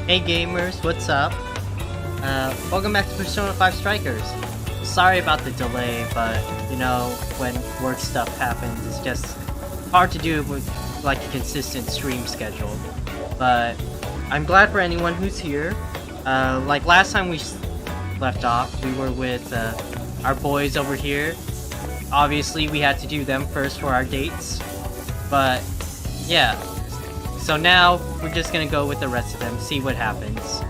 Hey gamers, what's up? Welcome back to Persona 5 Strikers. Sorry about the delay, but you know, when work stuff happens, it's just hard to do with like a consistent stream schedule. But I'm glad for anyone who's here. Like last time we left off, we were with our boys over here. Obviously, we had to do them first for our dates. But yeah, so now we're just gonna go with the rest of them, see what happens,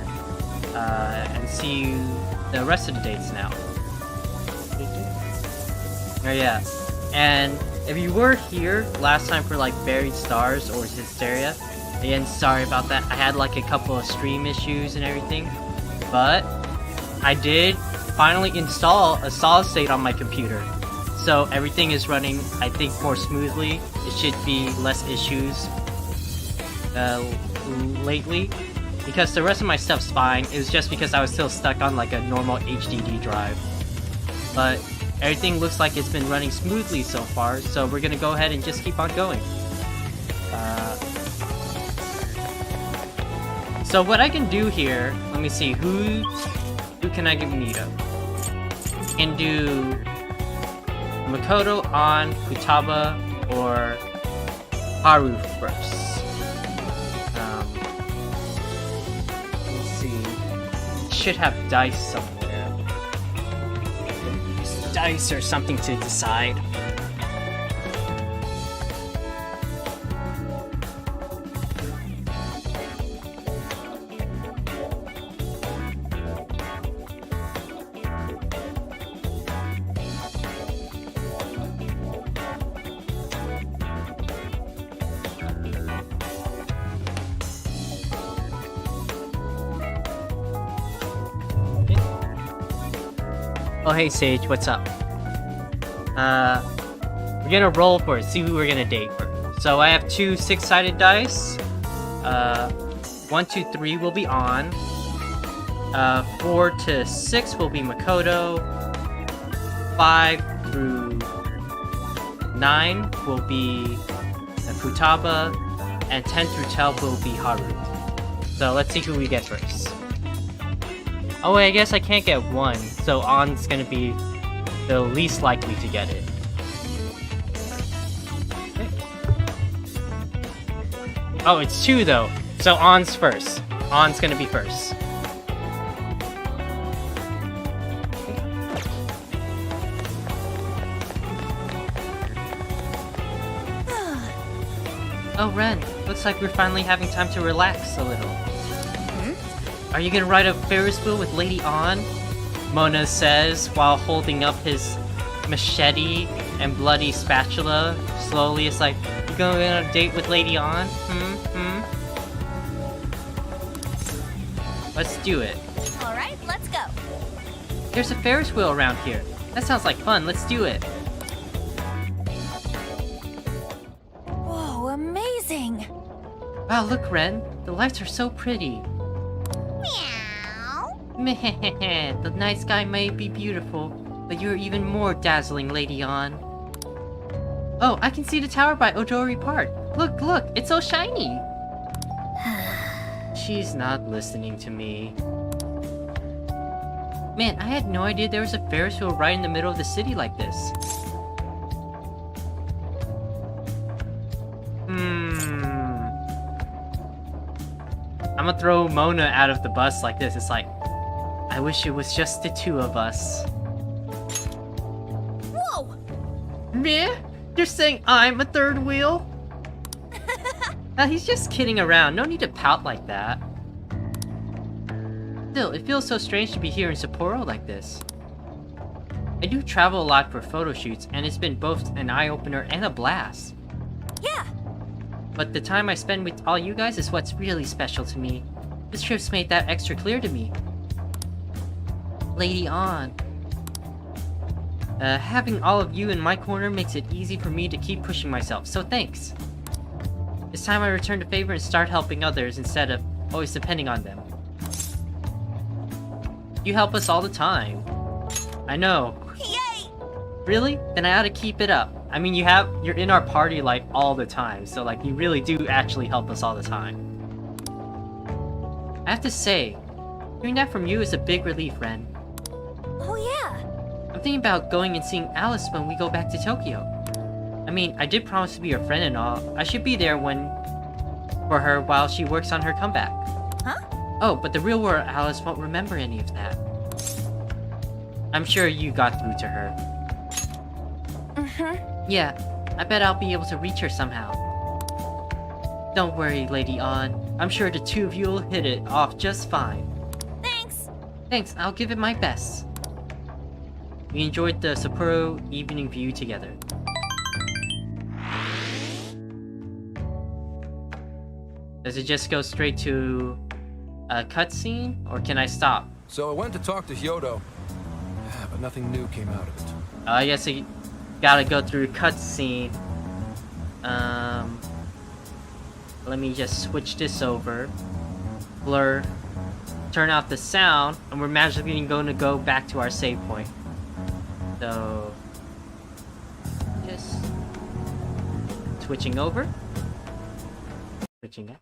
and see the rest of the dates now. Oh yeah, and if you were here last time for like Buried Stars or Hysteria, again, sorry about that. I had like a couple of stream issues and everything, but I did finally install a solid state on my computer. So everything is running, I think, more smoothly. It should be less issues lately. Because the rest of my stuff's fine. It was just because I was still stuck on like a normal HDD drive. But everything looks like it's been running smoothly so far. So we're gonna go ahead and just keep on going. So what I can do here, let me see, who can I give Nito? I can do Makoto, An, Futaba, or Haru first. Let's see. Should have dice somewhere. Dice or something to decide. Oh hey Sage, what's up? We're gonna roll for it, see who we're gonna date first. So I have two 6-sided dice. 1, 2, 3 will be on. 4 to 6 will be Makoto. 5 through 9 will be Futaba. And 10 through 12 will be Haru. So let's see who we get first. Oh wait, I guess I can't get one, so An's gonna be the least likely to get it. Okay. Oh, it's 2 though, so An's first. An's gonna be first. Oh Ren, looks like we're finally having time to relax a little. Are you gonna ride a Ferris wheel with Lady An? Mona says while holding up his machete and bloody spatula. Slowly, it's like, you going on a date with Lady An? Let's do it. Alright, let's go. There's a Ferris wheel around here. That sounds like fun, let's do it. Whoa, amazing. Wow, look Ren, the lights are so pretty. Meow. Meh, the night sky may be beautiful, but you're even more dazzling, Lady An. Oh, I can see the tower by Odori Park. Look, it's so shiny. She's not listening to me. Man, I had no idea there was a Ferris wheel right in the middle of the city like this. I'm gonna throw Mona out of the bus like this. It's like, I wish it was just the 2 of us. Whoa! Meh? You're saying I'm a 3rd wheel? He's just kidding around. No need to pout like that. Still, it feels so strange to be here in Sapporo like this. I do travel a lot for photo shoots, and it's been both an eye-opener and a blast. Yeah! But the time I spend with all you guys is what's really special to me. This trip's made that extra clear to me. Lady An. Having all of you in my corner makes it easy for me to keep pushing myself, so thanks. It's time I return the favor and start helping others instead of always depending on them. You help us all the time. I know. Yay! Really? Then I ought to keep it up. I mean, you're in our party like all the time, so like you really do actually help us all the time. I have to say, hearing that from you is a big relief, Ren. Oh yeah. I'm thinking about going and seeing Alice when we go back to Tokyo. I mean, I did promise to be your friend and all. I should be there for her while she works on her comeback. Huh? Oh, but the real world Alice won't remember any of that. I'm sure you got through to her. Yeah, I bet I'll be able to reach her somehow. Don't worry, Lady On. I'm sure the two of you will hit it off just fine. Thanks. Thanks, I'll give it my best. We enjoyed the Sapporo evening view together. Does it just go straight to a cutscene, or can I stop? So I went to talk to Hyodo, but nothing new came out of it. I guess you gotta go through cutscene. Let me just switch this over. Blur. Turn off the sound, and we're magically going to go back to our save point. So, just switching over. Switching up.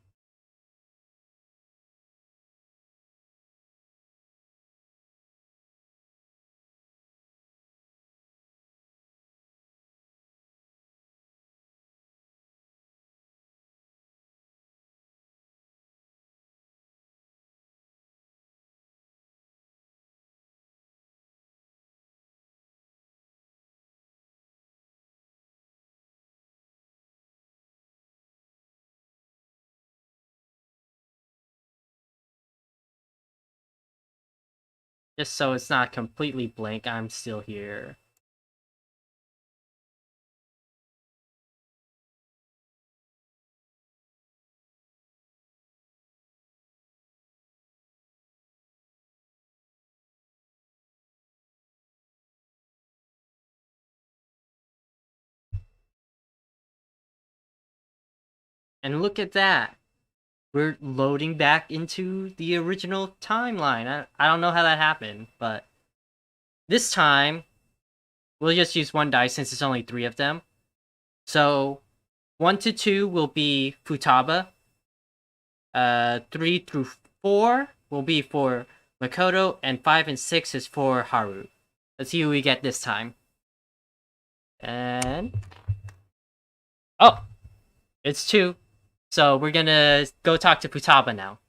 Just so it's not completely blank, I'm still here. And look at that. We're loading back into the original timeline. I don't know how that happened, but this time we'll just use one die since it's only 3 of them. So 1 to 2 will be Futaba. 3 through 4 will be for Makoto, and 5 and 6 is for Haru. Let's see who we get this time. And oh, it's 2. So we're gonna go talk to Futaba now.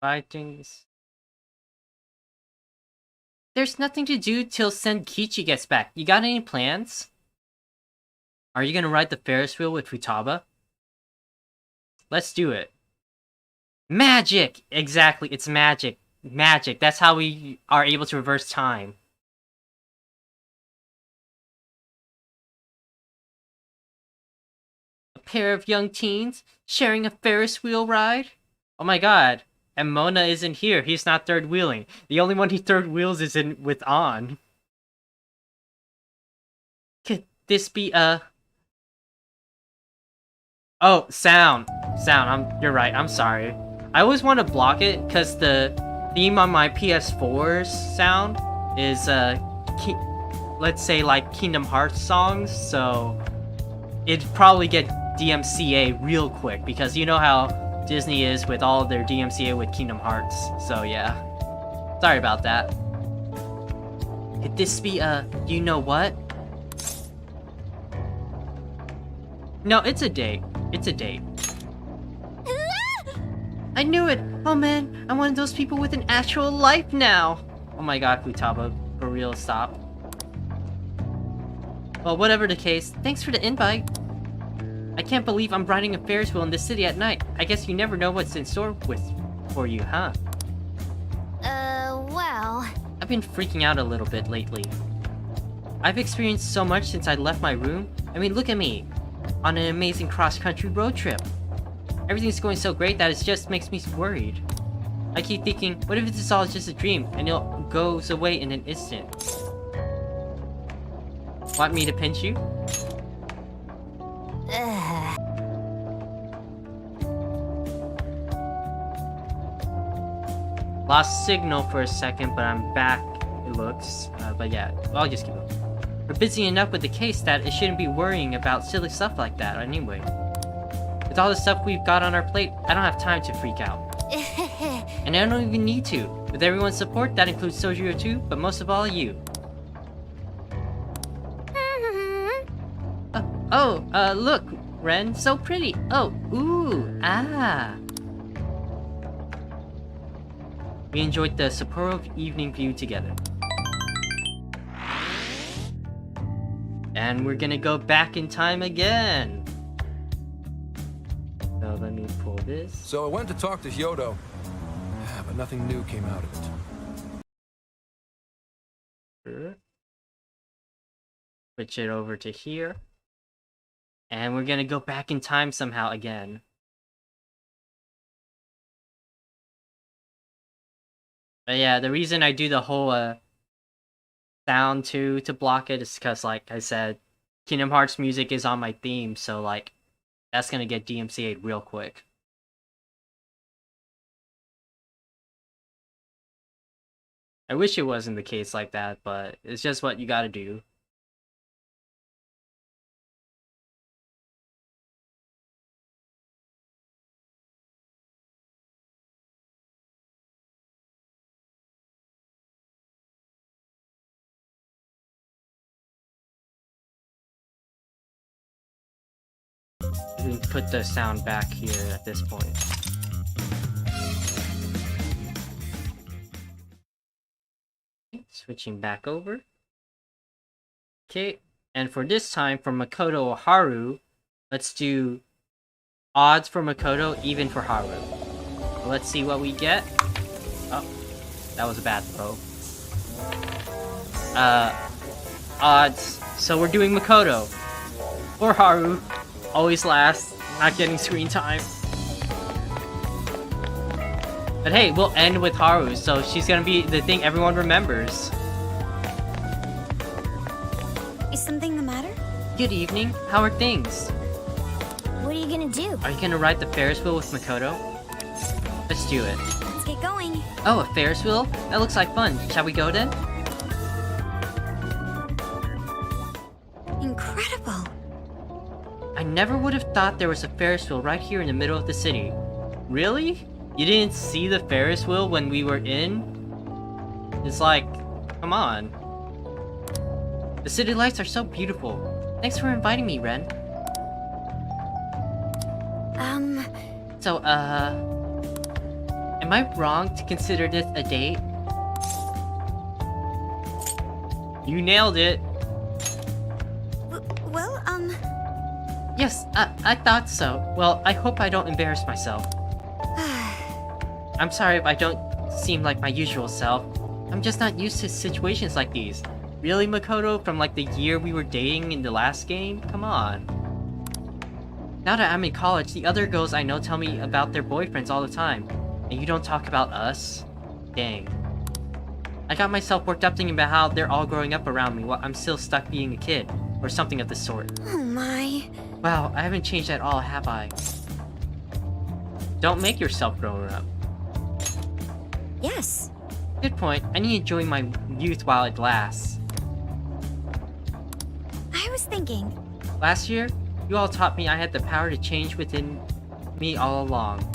Fightings. There's nothing to do till Senkichi gets back. You got any plans? Are you gonna ride the Ferris wheel with Futaba? Let's do it. Magic! Exactly, it's magic. Magic. That's how we are able to reverse time. A pair of young teens sharing a Ferris wheel ride? Oh my god. And Mona isn't here. He's not third wheeling. The only one he third wheels is in with On. Could this be a... Oh, sound. You're right. I'm sorry. I always want to block it because the theme on my PS4's sound is let's say like Kingdom Hearts songs, so it'd probably get DMCA real quick because you know how Disney is with all their DMCA with Kingdom Hearts. So yeah, sorry about that. Could this be you know what? No, it's a date. It's a date. I knew it! Oh man, I'm one of those people with an actual life now! Oh my god, Futaba, for real, stop. Well, whatever the case, thanks for the invite. I can't believe I'm riding a Ferris wheel in this city at night. I guess you never know what's in store for you, huh? Well... I've been freaking out a little bit lately. I've experienced so much since I left my room. I mean, look at me. On an amazing cross-country road trip. Everything's going so great that it just makes me worried. I keep thinking, what if it's all just a dream and it goes away in an instant? Want me to pinch you? Lost signal for a second, but I'm back, it looks. But yeah, I'll just keep it. We're busy enough with the case that it shouldn't be worrying about silly stuff like that anyway. With all the stuff we've got on our plate, I don't have time to freak out. And I don't even need to. With everyone's support, that includes Sojiro too, but most of all, you. Look, Ren, so pretty. Oh, ooh, ah. We enjoyed the Sapporo evening view together. And we're gonna go back in time again. So let me pull this. So I went to talk to Hyodo, but nothing new came out of it. Switch it over to here. And we're gonna go back in time somehow again. But yeah, the reason I do the whole sound to block it is because, like I said, Kingdom Hearts music is on my theme, so like that's gonna get DMCA'd real quick. I wish it wasn't the case like that, but it's just what you gotta do. We put the sound back here at this point. Switching back over. Okay, and for this time, for Makoto or Haru, let's do odds for Makoto, even for Haru. Let's see what we get. Oh, that was a bad throw. Odds. So we're doing Makoto. Or Haru. Always last, not getting screen time. But hey, we'll end with Haru, so she's gonna be the thing everyone remembers. Is something the matter? Good evening, how are things? What are you gonna do? Are you gonna ride the Ferris wheel with Makoto? Let's do it. Let's get going. Oh, a Ferris wheel? That looks like fun. Shall we go then? Incredible. I never would have thought there was a Ferris wheel right here in the middle of the city. Really? You didn't see the Ferris wheel when we were in? It's like, come on. The city lights are so beautiful. Thanks for inviting me, Ren. So, am I wrong to consider this a date? You nailed it. Well, Yes, I thought so. Well, I hope I don't embarrass myself. I'm sorry if I don't seem like my usual self. I'm just not used to situations like these. Really, Makoto? From like the year we were dating in the last game? Come on. Now that I'm in college, the other girls I know tell me about their boyfriends all the time. And you don't talk about us? Dang. I got myself worked up thinking about how they're all growing up around me while I'm still stuck being a kid. Or something of the sort. oh my. Wow, I haven't changed at all, have I? Don't make yourself grown up. Yes. Good point. I need to enjoy my youth while it lasts. I was thinking. Last year, you all taught me I had the power to change within me all along.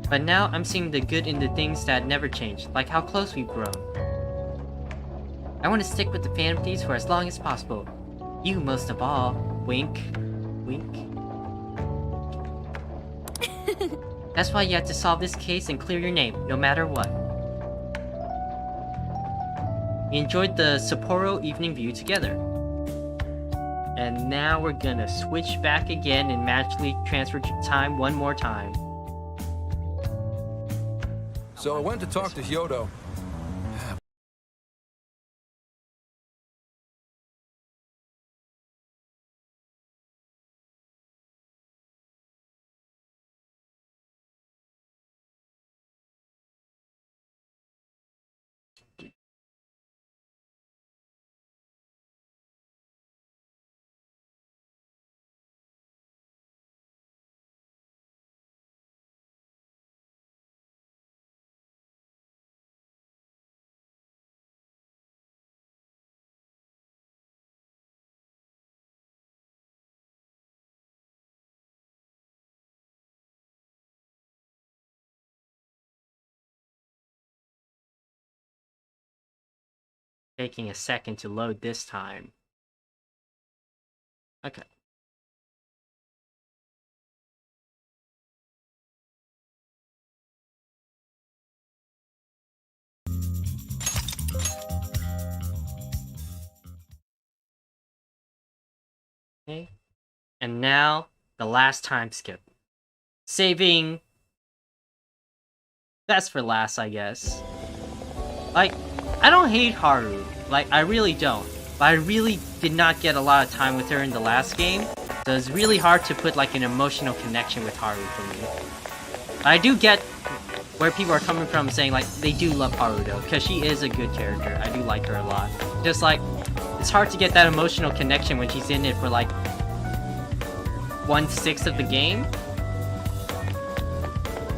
But now I'm seeing the good in the things that never change, like how close we've grown. I want to stick with the fantasies for as long as possible. You most of all. Wink. Wink. That's why you have to solve this case and clear your name, no matter what. We enjoyed the Sapporo evening view together. And now we're gonna switch back again and magically transfer time one more time. So I went to talk to Hyodo, taking a second to load this time. Okay. Okay. And now, the last time skip. Saving... That's for last, I guess. Like, I don't hate Haru. Like, I really don't. But I really did not get a lot of time with her in the last game. So it's really hard to put, like, an emotional connection with Haru for me. I do get where people are coming from saying, like, they do love Haru, though. Because she is a good character. I do like her a lot. Just, like, it's hard to get that emotional connection when she's in it for, like, 1/6 of the game.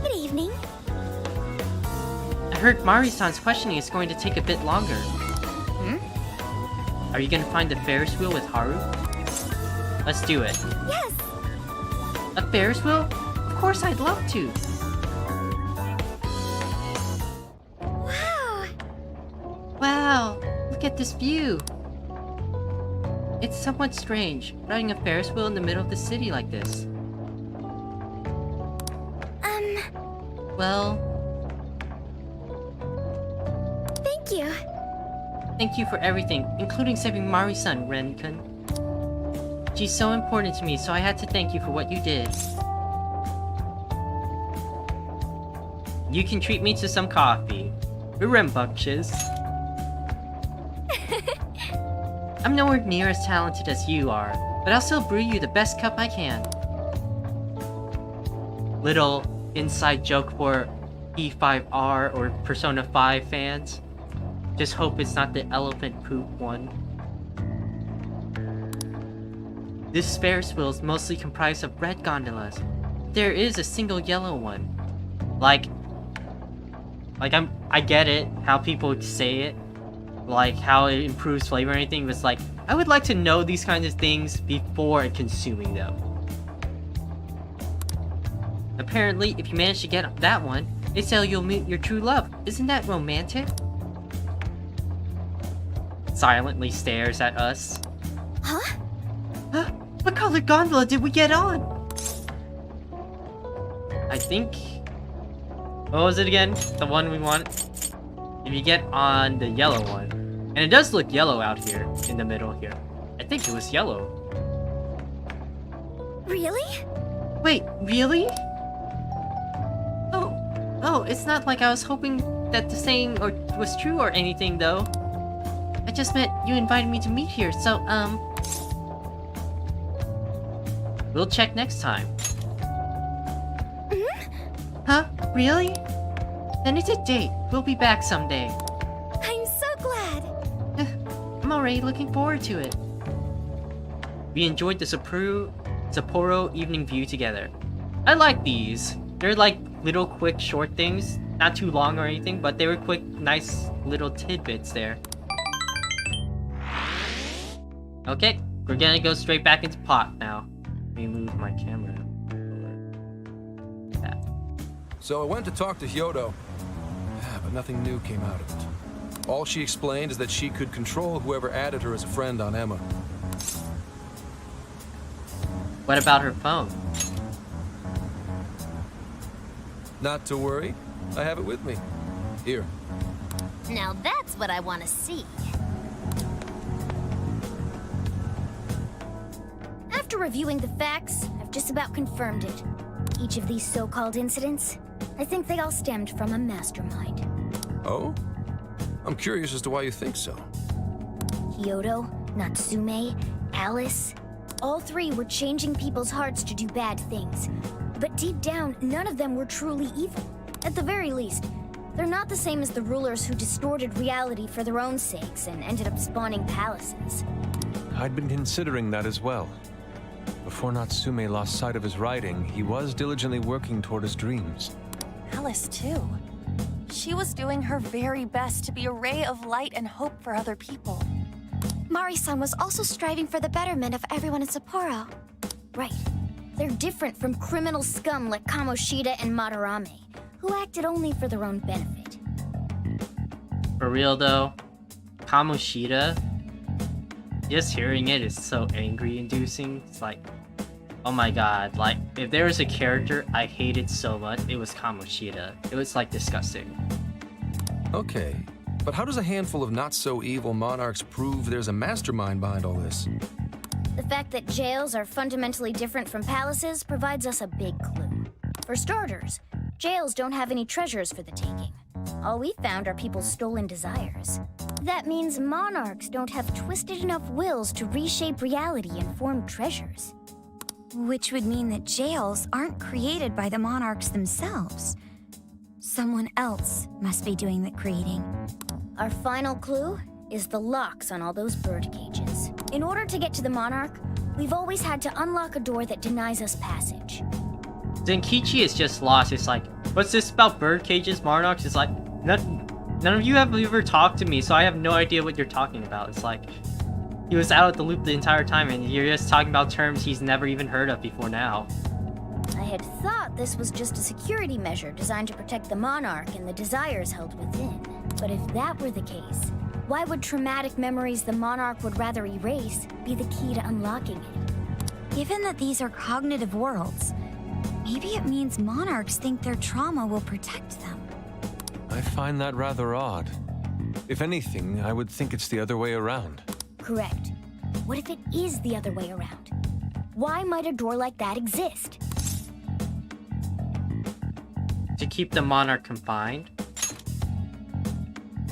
Good evening. I heard Mari-san's questioning is going to take a bit longer. Are you gonna find the Ferris wheel with Haru? Let's do it. Yes. A Ferris wheel? Of course I'd love to. Wow. Wow, look at this view. It's somewhat strange, riding a Ferris wheel in the middle of the city like this. Well... Thank you. Thank you for everything, including saving Mari-san, Ren-kun. She's so important to me, so I had to thank you for what you did. You can treat me to some coffee. We're rambunctious. I'm nowhere near as talented as you are, but I'll still brew you the best cup I can. Little inside joke for P5R or Persona 5 fans. Just hope it's not the elephant poop one. This Ferris wheel is mostly comprised of red gondolas. There is a single yellow one. I get it, how people say it. Like, how it improves flavor or anything, but it's like, I would like to know these kinds of things before consuming them. Apparently, if you manage to get that one, they say you'll meet your true love. Isn't that romantic? Silently stares at us. Huh? Huh? What color gondola did we get on? I think... What was it again? The one we want? If you get on the yellow one. And it does look yellow out here, in the middle here. I think it was yellow. Really? Wait, really? Oh, it's not like I was hoping that the saying was true or anything, though. I just meant you invited me to meet here, so, we'll check next time. Huh? Really? Then it's a date. We'll be back someday. I'm so glad. I'm already looking forward to it. We enjoyed the Sapporo evening view together. I like these. They're like little quick short things. Not too long or anything, but they were quick, nice little tidbits there. Okay, we're gonna go straight back into pot now. Let me move my camera. So I went to talk to Hyodo, but nothing new came out of it. All she explained is that she could control whoever added her as a friend on Emma. What about her phone? Not to worry, I have it with me. Here. Now that's what I want to see. After reviewing the facts, I've just about confirmed it. Each of these so-called incidents, I think they all stemmed from a mastermind. Oh? I'm curious as to why you think so. Hyodo, Natsume, Alice, all three were changing people's hearts to do bad things. But deep down, none of them were truly evil. At the very least, they're not the same as the rulers who distorted reality for their own sakes and ended up spawning palaces. I'd been considering that as well. Before Natsume lost sight of his writing, he was diligently working toward his dreams. Alice, too. She was doing her very best to be a ray of light and hope for other people. Mari-san was also striving for the betterment of everyone in Sapporo. Right. They're different from criminal scum like Kamoshida and Madarame, who acted only for their own benefit. For real though, Kamoshida, just hearing it is so angry-inducing. It's like, oh my god, like, if there was a character I hated so much, it was Kamoshida. It was, like, disgusting. Okay, but how does a handful of not-so-evil monarchs prove there's a mastermind behind all this? The fact that jails are fundamentally different from palaces provides us a big clue. For starters, jails don't have any treasures for the taking. All we found are people's stolen desires. That means monarchs don't have twisted enough wills to reshape reality and form treasures. Which would mean that jails aren't created by the monarchs themselves. Someone else must be doing the creating. Our final clue is the locks on all those bird cages. In order to get to the monarch, we've always had to unlock a door that denies us passage. Zenkichi is just lost. It's like, what's this about bird cages, monarchs? It's like, none of you have ever talked to me, so I have no idea what you're talking about. It's like, he was out of the loop the entire time, and you're just talking about terms he's never even heard of before now. I had thought this was just a security measure designed to protect the monarch and the desires held within. But if that were the case, why would traumatic memories the monarch would rather erase be the key to unlocking it? Given that these are cognitive worlds, maybe it means monarchs think their trauma will protect them. I find that rather odd. If anything, I would think it's the other way around. Correct. What if it is the other way around? Why might a door like that exist? To keep the monarch confined?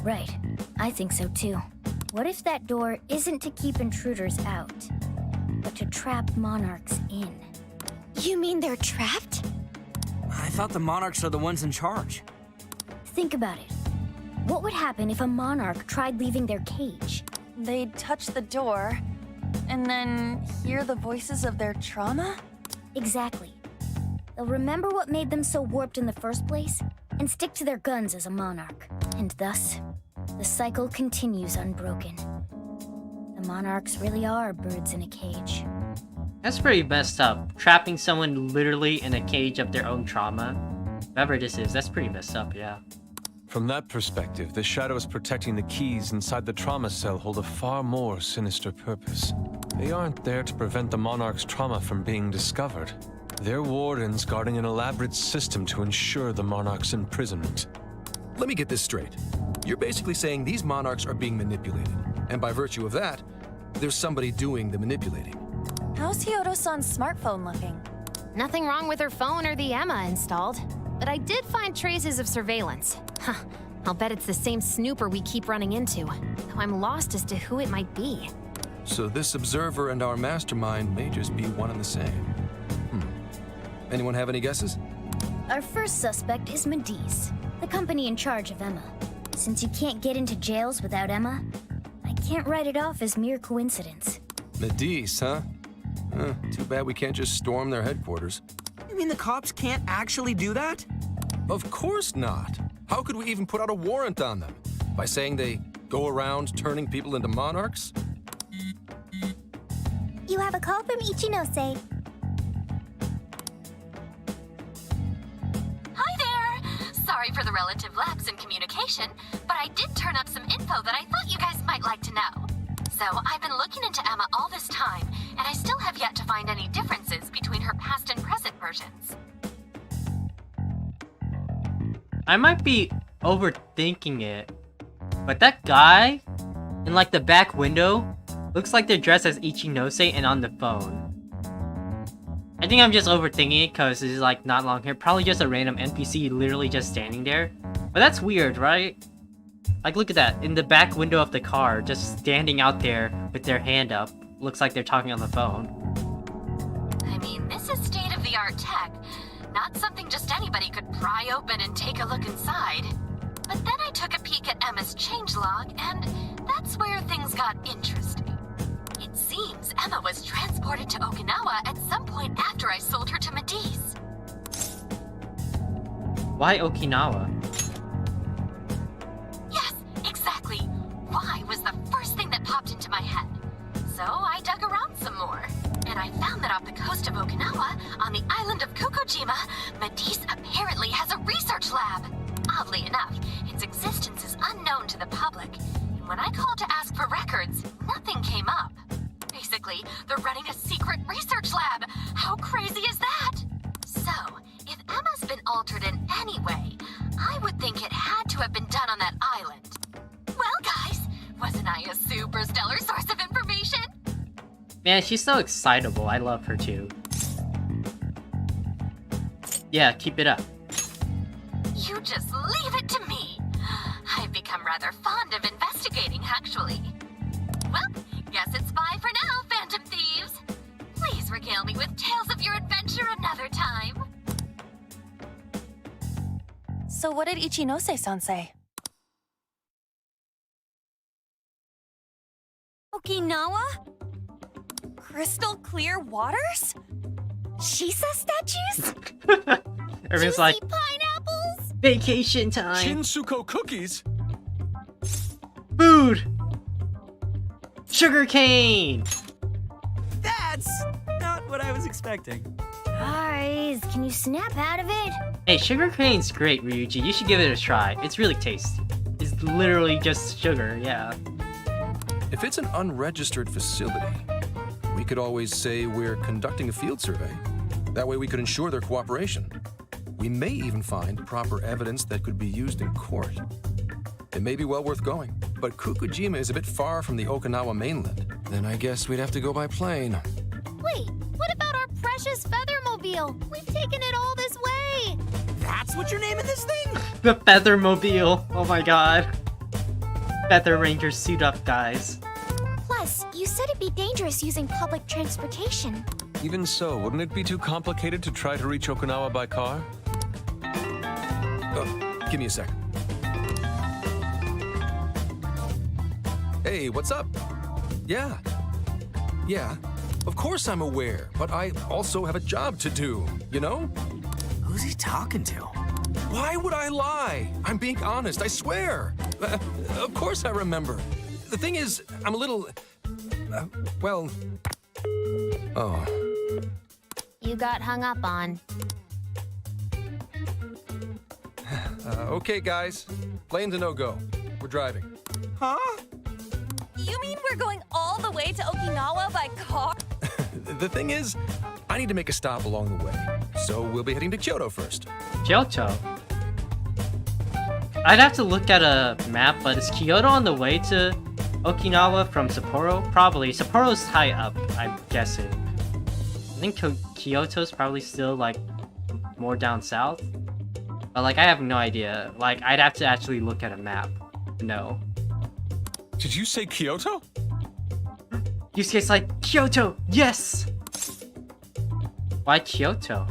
Right. I think so too. What if that door isn't to keep intruders out, but to trap monarchs in? You mean they're trapped? I thought the monarchs are the ones in charge. Think about it. What would happen if a monarch tried leaving their cage? They'd touch the door, and then hear the voices of their trauma? Exactly. They'll remember what made them so warped in the first place, and stick to their guns as a monarch. And thus, the cycle continues unbroken. The monarchs really are birds in a cage. That's pretty messed up. Trapping someone literally in a cage of their own trauma. Whatever this is, that's pretty messed up, yeah. From that perspective, the shadows protecting the keys inside the trauma cell hold a far more sinister purpose. They aren't there to prevent the monarch's trauma from being discovered. They're wardens guarding an elaborate system to ensure the monarch's imprisonment. Let me get this straight. You're basically saying these monarchs are being manipulated, and by virtue of that, there's somebody doing the manipulating. How's Hyodo-san's smartphone looking? Nothing wrong with her phone or the Emma installed. But I did find traces of surveillance. Huh, I'll bet it's the same snooper we keep running into, though I'm lost as to who it might be. So this observer and our mastermind may just be one and the same. Anyone have any guesses? Our first suspect is Medice, the company in charge of Emma. Since you can't get into jails without Emma, I can't write it off as mere coincidence. Medice, huh? Too bad we can't just storm their headquarters. You mean the cops can't actually do that? Of course not. How could we even put out a warrant on them? By saying they go around turning people into monarchs? You have a call from Ichinose. Hi there! Sorry for the relative lapse in communication, but I did turn up some info that I thought you guys might like to know. So, I've been looking into Emma all this time, and I still have yet to find any differences between her past and present versions. I might be overthinking it, but that guy in like the back window looks like they're dressed as Ichinose and on the phone. I think I'm just overthinking it because it's like not long hair. Probably just a random NPC literally just standing there. But that's weird, right? Like, look at that. In the back window of the car, just standing out there with their hand up. Looks like they're talking on the phone. I mean, this is state-of-the-art tech. Not something just anybody could pry open and take a look inside. But then I took a peek at Emma's changelog, and that's where things got interesting. It seems Emma was transported to Okinawa at some point after I sold her to Medice. Why Okinawa? Yes, exactly. Why was the first thing that popped into my head. So I dug around some more, and I found that off the coast of Okinawa, on the island of Kokojima, Medice apparently has a research lab. Oddly enough, its existence is unknown to the public, and when I called to super stellar source of information. Man, she's so excitable. I love her too. Yeah, keep it up. You just leave it to me. I've become rather fond of investigating, actually. Well, guess it's bye for now, Phantom Thieves. Please regale me with tales of your adventure another time. So what did Ichinose-san say? Okinawa? Crystal clear waters? Shisa statues? Everyone's like, Pineapples? vacation time. Shinsuko cookies? Food. Sugar cane. That's not what I was expecting. Guys, can you snap out of it? Hey, sugar cane's great, Ryuji. You should give it a try. It's really tasty. It's literally just sugar, yeah. If it's an unregistered facility, we could always say we're conducting a field survey. That way we could ensure their cooperation. We may even find proper evidence that could be used in court. It may be well worth going, but Kukujima is a bit far from the Okinawa mainland. Then I guess we'd have to go by plane. Wait, what about our precious Feathermobile? We've taken it all this way. That's what you're naming this thing? The Feathermobile. Oh my god. Feather Rangers suit up, guys. Plus, you said it'd be dangerous using public transportation. Even so, wouldn't it be too complicated to try to reach Okinawa by car? Oh, give me a sec. Hey, what's up? Yeah. Yeah, of course I'm aware, but I also have a job to do, you know? Who's he talking to? Why would I lie? I'm being honest, I swear. Of course I remember. The thing is, I'm a little... well... Oh. You got hung up on. Okay, guys. Plane's a no-go. We're driving. Huh? You mean we're going all the way to Okinawa by car? The thing is, I need to make a stop along the way. So we'll be heading to Kyoto first. Kyoto? I'd have to look at a map, but is Kyoto on the way to Okinawa from Sapporo? Probably. Sapporo's high up, I'm guessing. I think Kyoto's probably still, like, more down south. But, like, I have no idea. Like, I'd have to actually look at a map. No. Did you say Kyoto? Yusuke's like, Kyoto! Yes! Why Kyoto?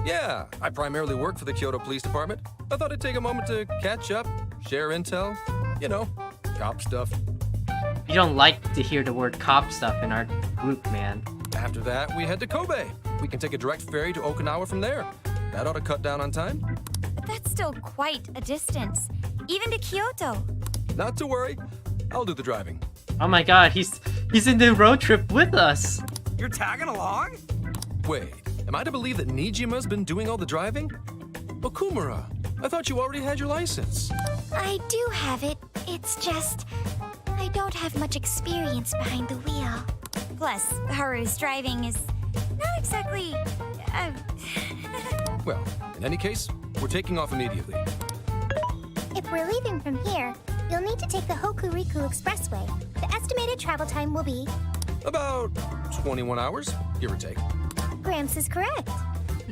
Yeah, I primarily work for the Kyoto Police Department. I thought I'd take a moment to catch up, share intel, you know, cop stuff. You don't like to hear the word cop stuff in our group, man. After that, we head to Kobe. We can take a direct ferry to Okinawa from there. That ought to cut down on time. But that's still quite a distance, even to Kyoto. Not to worry, I'll do the driving. Oh my god, he's in the road trip with us! You're tagging along? Wait, am I to believe that Nijima's been doing all the driving? Okumura, I thought you already had your license. I do have it. It's just... I don't have much experience behind the wheel. Plus, Haru's driving is not exactly... Well, in any case, we're taking off immediately. If we're leaving from here, you'll need to take the Hokuriku Expressway. The estimated travel time will be... About 21 hours, give or take. Gramps is correct.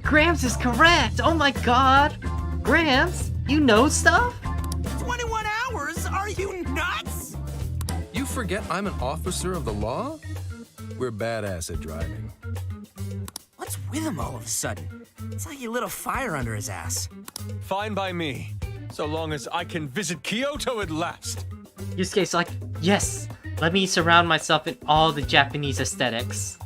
Gramps is correct! Oh my god! Gramps, you know stuff? 21 hours? Are you nuts? You forget I'm an officer of the law? We're badass at driving. What's with him all of a sudden? It's like he lit a fire under his ass. Fine by me, so long as I can visit Kyoto at last. Yusuke's like, yes! Let me surround myself in all the Japanese aesthetics.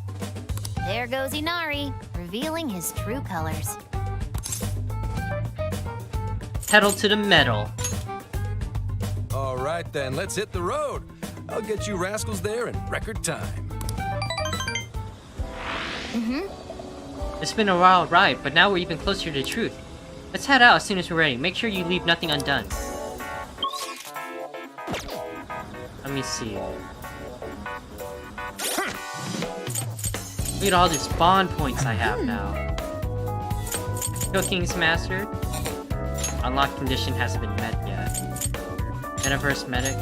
There goes Inari, revealing his true colors. Pedal to the metal. All right then, let's hit the road. I'll get you rascals there in record time. It's been a wild ride, but now we're even closer to the truth. Let's head out as soon as we're ready. Make sure you leave nothing undone. Let me see. Look at all these bond points I have now. Cooking's mastered. Unlocked condition hasn't been met yet. Metaverse medic.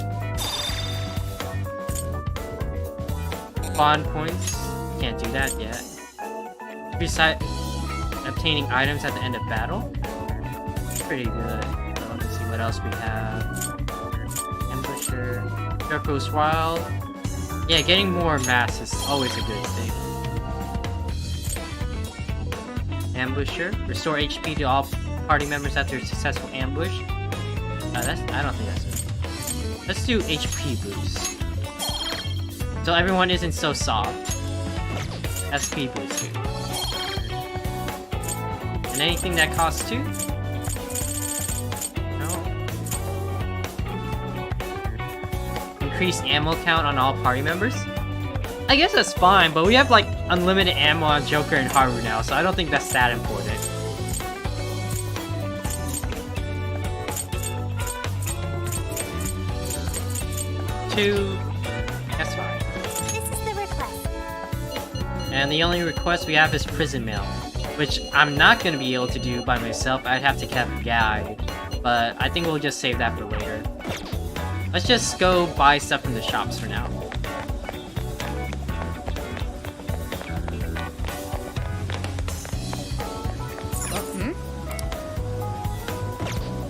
Spawn points. Can't do that yet. Besides obtaining items at the end of battle. Pretty good. So let's see what else we have. Ambusher. Darko's Wild. Yeah, getting more mass is always a good thing. Ambusher. Restore HP to all party members after a successful ambush. I don't think that's it. Let's do HP boost. So everyone isn't so soft. SP boost too. And anything that costs 2? No. Increase ammo count on all party members? I guess that's fine, but we have like unlimited ammo on Joker and Haru now, so I don't think that's that important. That's fine. This is the request. And the only request we have is prison mail, which I'm not gonna be able to do by myself. I'd have to have a guide, but I think we'll just save that for later. Let's just go buy stuff from the shops for now.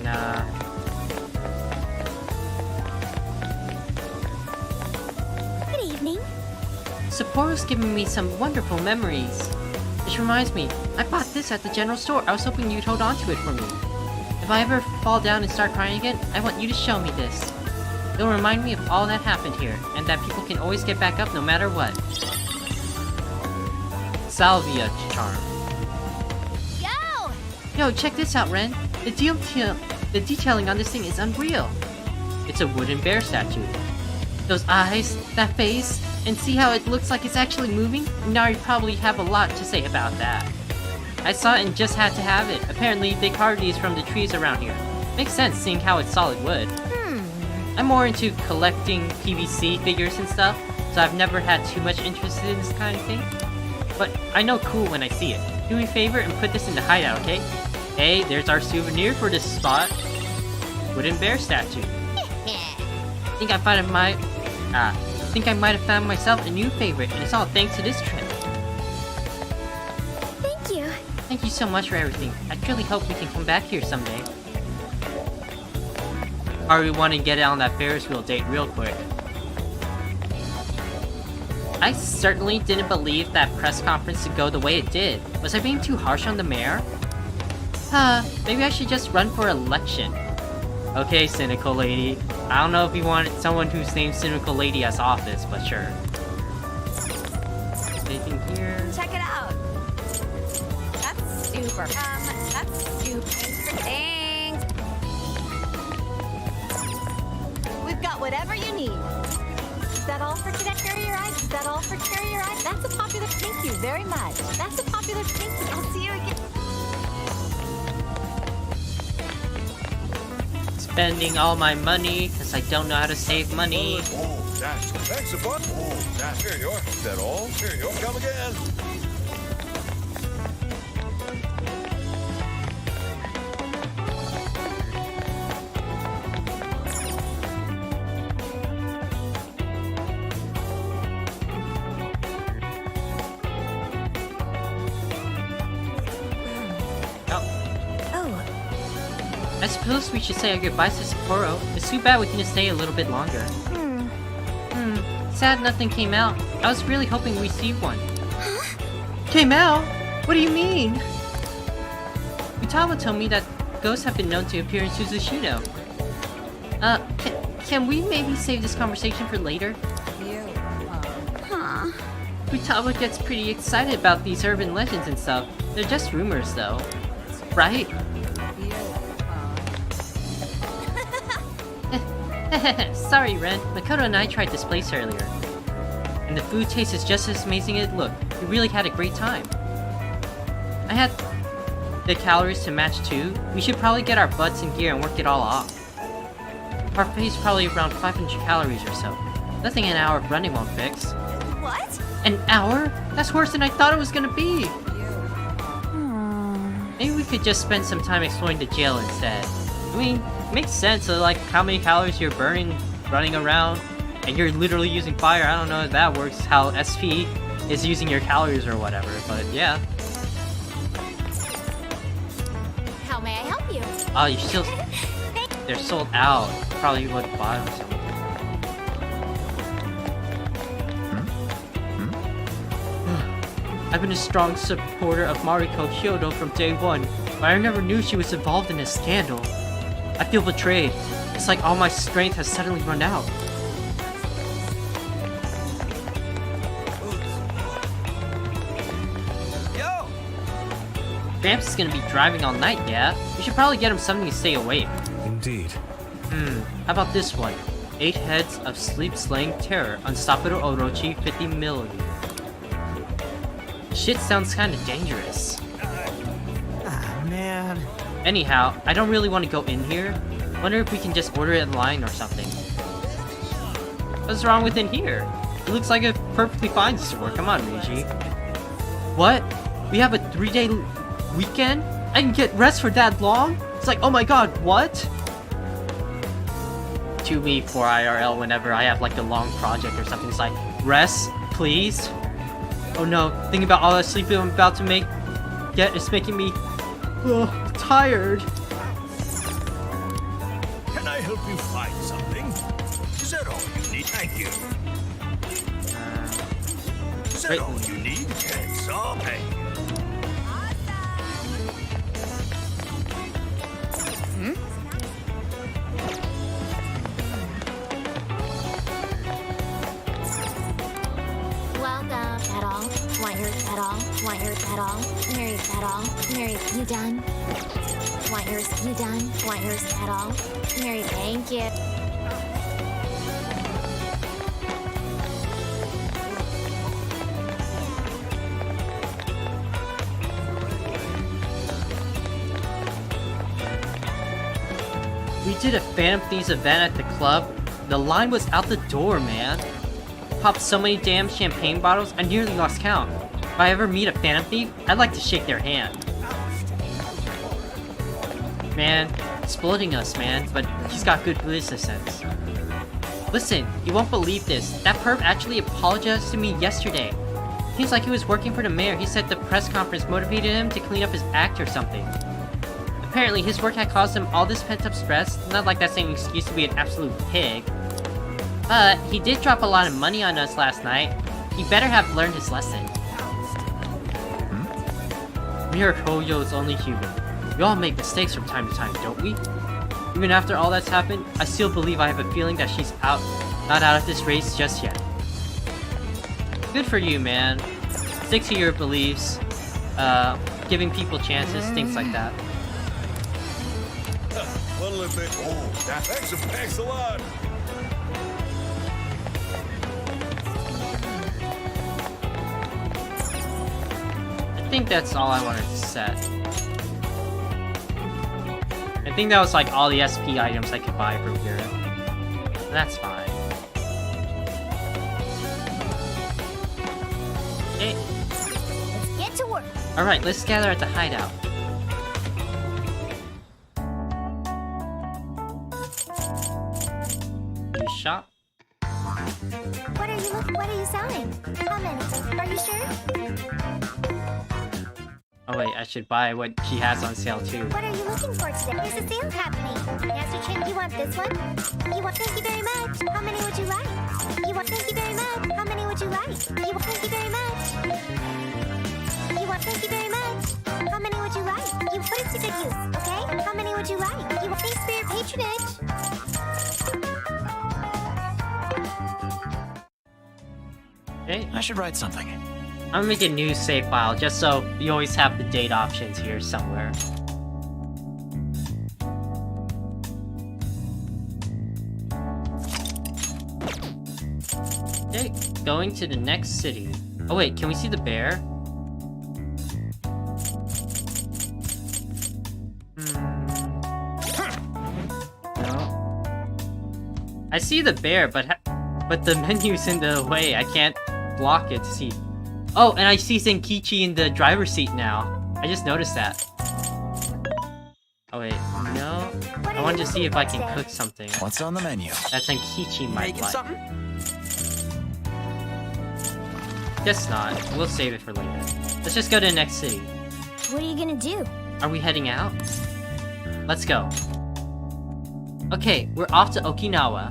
Nah. Good evening. Sapporo's giving me some wonderful memories. Which reminds me, I bought this at the general store. I was hoping you'd hold on to it for me. If I ever fall down and start crying again, I want you to show me this. It'll remind me of all that happened here, and that people can always get back up no matter what. Salvia charm. Yo, check this out, Ren. The detailing on this thing is unreal. It's a wooden bear statue. Those eyes, that face, and see how it looks like it's actually moving? Now you probably have a lot to say about that. I saw it and just had to have it. Apparently, they carved these from the trees around here. Makes sense, seeing how it's solid wood. I'm more into collecting PVC figures and stuff, so I've never had too much interest in this kind of thing. But I know cool when I see it. Do me a favor and put this in the hideout, okay? Hey, there's our souvenir for this spot. Wooden bear statue. think I might have found myself a new favorite, and it's all thanks to this trip. Thank you. Thank you so much for everything. I truly hope we can come back here someday. Or we want to get on that Ferris wheel date real quick. I certainly didn't believe that press conference to go the way it did. Was I being too harsh on the mayor? Maybe I should just run for election. Okay, cynical lady. I don't know if you want someone who's named Cynical Lady as office, but sure. Anything here? Check it out. That's super. That's super. Thanks. We've got whatever you need. Is that all for today? Carry your eyes. Is that all for carry your eyes? That's a popular. Thank you very much. That's a popular. Thank you. I'll see you again. Spending all my money because I don't know how to save money. Oh, Dash. Thanks a bunch. Oh, Dash. Here you are. Is that all? Here you go. Come again. I suppose we should say our goodbyes to Sapporo. It's too bad we can just stay a little bit longer. Sad nothing came out. I was really hoping we'd see one. Came out? What do you mean? Utawa told me that ghosts have been known to appear in Suzushino. Can we maybe save this conversation for later? Utawa gets pretty excited about these urban legends and stuff. They're just rumors though. Right? Sorry, Ren. Makoto and I tried this place earlier. And the food tastes just as amazing as it looked. We really had a great time. I had the calories to match too. We should probably get our butts in gear and work it all off. Our pace probably around 500 calories or so. Nothing an hour of running won't fix. What? An hour? That's worse than I thought it was gonna be. Maybe we could just spend some time exploring the jail instead. I mean, it makes sense, so like how many calories you're burning running around. and you're literally using fire. I don't know if that works, how SP is using your calories or whatever, but yeah. How may I help you? Oh, you still... They're sold out. Probably would buy them or something. I've been a strong supporter of Mariko Kyoto from day one, but I never knew she was involved in a scandal. I feel betrayed. It's like all my strength has suddenly run out. Yo! Gramps is gonna be driving all night, yeah? We should probably get him something to stay awake. Indeed. How about this one? 8 heads of sleep-slaying terror on Sapporo Orochi 50 milliliter. Shit sounds kinda dangerous. Ah, man. Anyhow, I don't really want to go in here. Wonder if we can just order it in line or something. What's wrong with in here? It looks like a perfectly fine store. Come on, Meiji. What? We have a 3-day weekend? I can get rest for that long? It's like, oh my god, what? To me for IRL whenever I have like a long project or something. It's like, rest, please? Oh no, thinking about all that sleep I'm about to get is making me tired. Can I help you find something? Is that all you need? Thank you. Is that all you need? It's all. Thank you. Welcome at all. Wires at all. Wires at all. Married at all. Married. You done? Wires. You done? Wires at all. Married. Thank you. We did a Phantom Thieves event at the club. The line was out the door, man. Popped so many damn champagne bottles, I nearly lost count. If I ever meet a Phantom Thief, I'd like to shake their hand. Man, exploding us, man, but he's got good business sense. Listen, you won't believe this. That perp actually apologized to me yesterday. Seems like he was working for the mayor. He said the press conference motivated him to clean up his act or something. Apparently, his work had caused him all this pent-up stress, not like that's an excuse to be an absolute pig. But he did drop a lot of money on us last night. He better have learned his lesson. We are Hoyo's only human. We all make mistakes from time to time, don't we? Even after all that's happened, I still believe I have a feeling that she's not out of this race just yet. Good for you, man. Stick to your beliefs, giving people chances, things like that. What'll it be? Oh, thanks a lot. I think that's all I wanted to set. I think that was like all the SP items I could buy from here. That's fine. Okay. Let's get to work. Alright, let's gather at the hideout. You shop? What are you selling? How many? Are you sure? Oh wait, I should buy what she has on sale too. What are you looking for today? There's a sale happening. Master Chanh, you want this one? You want? Thank you very much. How many would you like? You want? Thank you very much. How many would you like? You want? Thank you very much. You want? Thank you very much. How many would you like? You put it to good use, okay? How many would you like? You want? Thanks for your patronage. Okay, I should write something. I'm gonna make a new save file just so you always have the date options here somewhere. Okay, going to the next city. Oh wait, can we see the bear? No. I see the bear, but the menu's in the way. I can't block it to see. Oh, and I see Senkichi in the driver's seat now. I just noticed that. Oh wait, no. I wanted to see if I can cook something What's on the menu? that Senkichi might Making like. something? Guess not. We'll save it for later. Let's just go to the next city. What are you gonna do? Are we heading out? Let's go. Okay, we're off to Okinawa.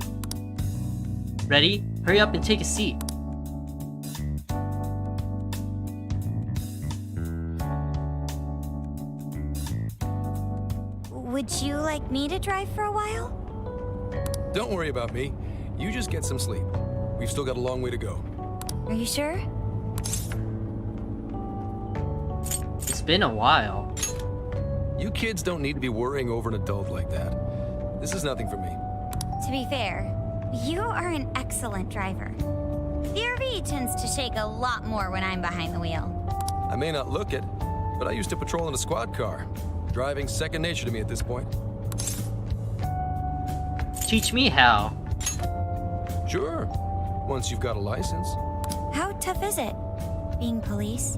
Ready? Hurry up and take a seat. Would you like me to drive for a while? Don't worry about me. You just get some sleep. We've still got a long way to go. Are you sure? It's been a while. You kids don't need to be worrying over an adult like that. This is nothing for me. To be fair, you are an excellent driver. The RV tends to shake a lot more when I'm behind the wheel. I may not look it, but I used to patrol in a squad car. Driving's second nature to me at this point. Teach me how. Sure, once you've got a license. How tough is it, being police?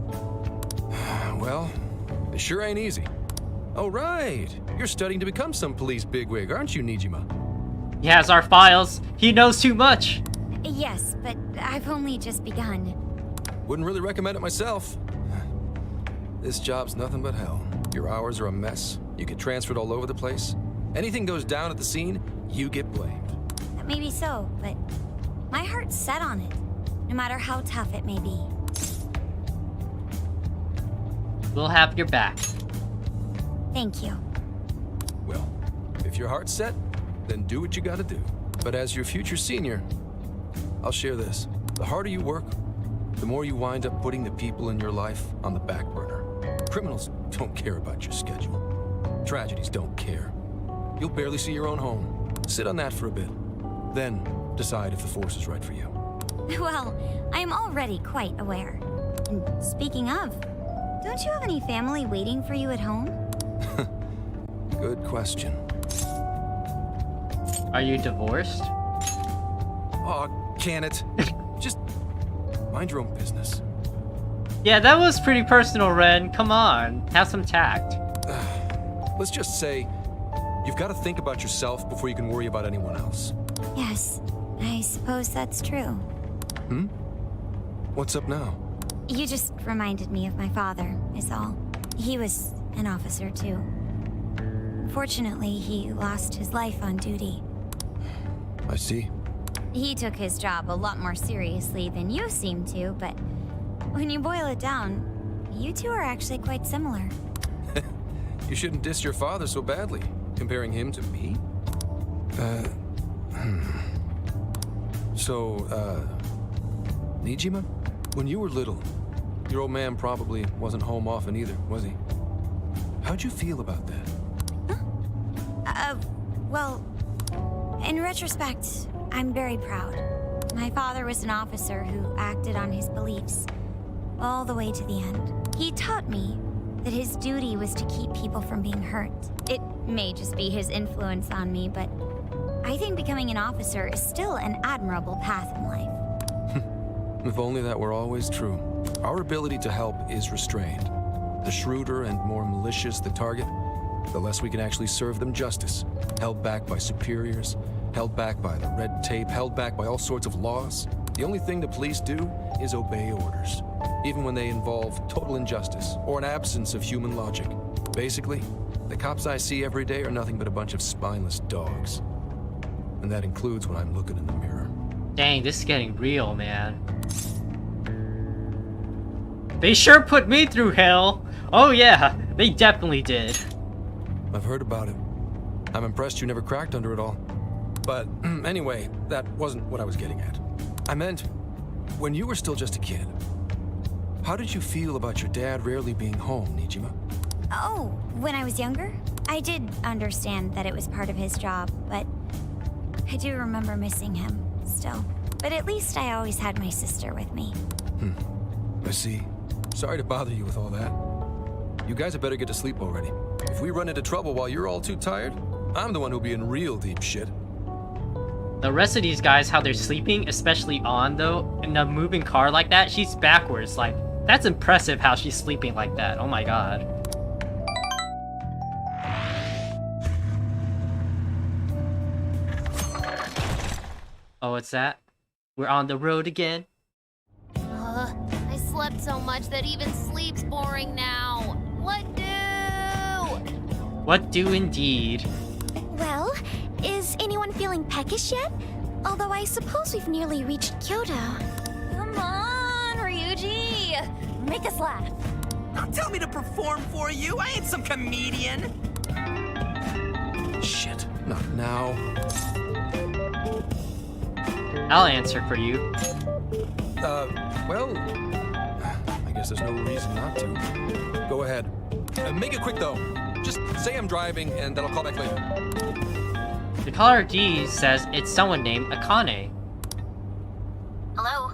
Well, it sure ain't easy. Oh, right. You're studying to become some police bigwig, aren't you, Nijima? He has our files. He knows too much. Yes, but I've only just begun. Wouldn't really recommend it myself. This job's nothing but hell. Your hours are a mess. You get transferred all over the place. Anything goes down at the scene, you get blamed. Maybe so, but my heart's set on it, no matter how tough it may be. We'll have your back. Thank you. Well, if your heart's set, then do what you gotta do. But as your future senior, I'll share this. The harder you work, the more you wind up putting the people in your life on the back burner. Criminals don't care about your schedule. Tragedies don't care. You'll barely see your own home. Sit on that for a bit. Then decide if the force is right for you. Well, I'm already quite aware. And speaking of, don't you have any family waiting for you at home? Good question. Are you divorced? Aw, can it? Just mind your own business. Yeah, that was pretty personal, Ren. Come on. Have some tact. Let's just say you've got to think about yourself before you can worry about anyone else. Yes, I suppose that's true. Hmm? What's up now? You just reminded me of my father, is all. He was an officer, too. Fortunately, he lost his life on duty. I see. He took his job a lot more seriously than you seem to, but when you boil it down, you two are actually quite similar. You shouldn't diss your father so badly, comparing him to me. Nijima, when you were little, your old man probably wasn't home often either, was he? How'd you feel about that? Well, in retrospect, I'm very proud. My father was an officer who acted on his beliefs all the way to the end. He taught me that his duty was to keep people from being hurt. It may just be his influence on me, but I think becoming an officer is still an admirable path in life. If only that were always true. Our ability to help is restrained. The shrewder and more malicious the target, the less we can actually serve them justice. Held back by superiors, held back by the red tape, held back by all sorts of laws. The only thing the police do is obey orders, even when they involve total injustice or an absence of human logic. Basically, the cops I see every day are nothing but a bunch of spineless dogs. And that includes when I'm looking in the mirror. Dang, this is getting real, man. They sure put me through hell. Oh yeah, they definitely did. I've heard about it. I'm impressed you never cracked under it all. But anyway, that wasn't what I was getting at. I meant, when you were still just a kid, how did you feel about your dad rarely being home, Nijima? Oh, when I was younger, I did understand that it was part of his job, but I do remember missing him still. But at least I always had my sister with me. I see. Sorry to bother you with all that. You guys had better get to sleep already. If we run into trouble while you're all too tired, I'm the one who'll be in real deep shit. The rest of these guys, how they're sleeping, especially On, though, in a moving car like that, she's backwards. Like, that's impressive how she's sleeping like that. Oh my god. Oh, what's that? We're on the road again. I slept so much that even sleep's boring now. What do? What do indeed? Well, is anyone feeling peckish yet? Although I suppose we've nearly reached Kyoto. Come on, Ryuji. Make us laugh. Don't tell me to perform for you. I ain't some comedian. Shit, not now. I'll answer for you. Well, I guess there's no reason not to. Go ahead. Make it quick, though. Just say I'm driving, and then I'll call back later. The caller D says it's someone named Akane. Hello?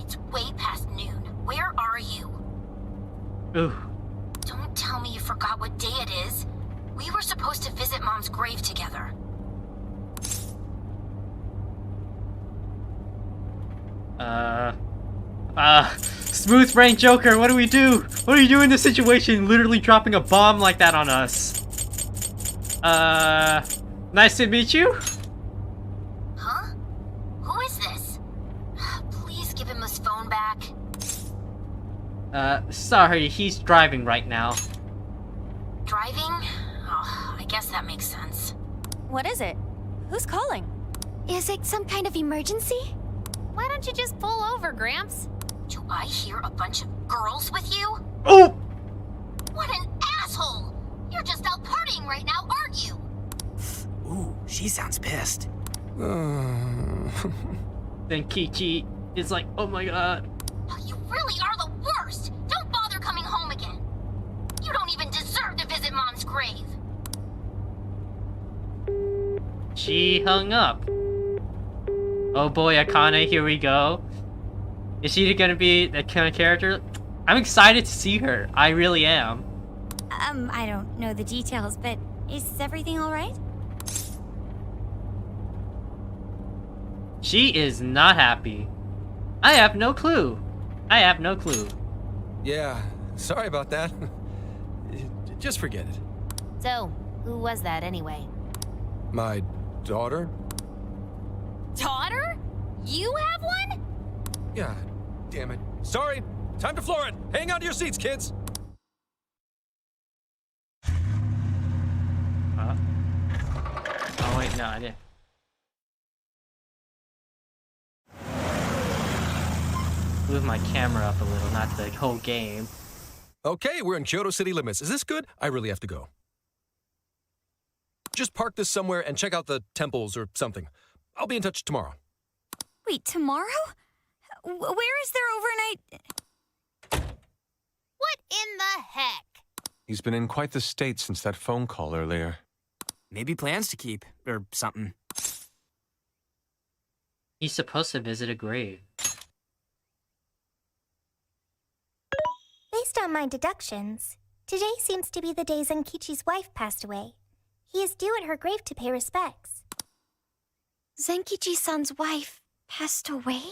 It's way past noon. Where are you? Ooh. Don't tell me you forgot what day it is. We were supposed to visit Mom's grave together. Smooth brain Joker, what do we do? What do you do in this situation? Literally dropping a bomb like that on us. Nice to meet you. Huh? Who is this? Please give him his phone back. Sorry, he's driving right now. Driving? Oh, I guess that makes sense. What is it? Who's calling? Is it some kind of emergency? Why don't you just pull over, Gramps? Do I hear a bunch of girls with you? Oh! What an asshole! You're just out partying right now, aren't you? Ooh, she sounds pissed. Then Kichi is like, oh my god. You really are the worst! Don't bother coming home again. You don't even deserve to visit Mom's grave. She hung up. Oh boy, Akane, here we go. Is she gonna be that kind of character? I'm excited to see her. I really am. I don't know the details, but is everything all right? She is not happy. I have no clue. I have no clue. Yeah, sorry about that. Just forget it. So, who was that anyway? My daughter? Daughter? You have one? Yeah, damn it. Sorry, time to floor it. Hang on to your seats, kids. Oh wait, no, I didn't. Move my camera up a little, not the whole game. Okay, we're in Kyoto city limits. Is this good? I really have to go. Just park this somewhere and check out the temples or something. I'll be in touch tomorrow. Wait, tomorrow? Where is their overnight? What in the heck? He's been in quite the state since that phone call earlier. Maybe plans to keep, or something. He's supposed to visit a grave. Based on my deductions, today seems to be the day Zenkichi's wife passed away. He is due at her grave to pay respects. Zenkichi-san's wife passed away?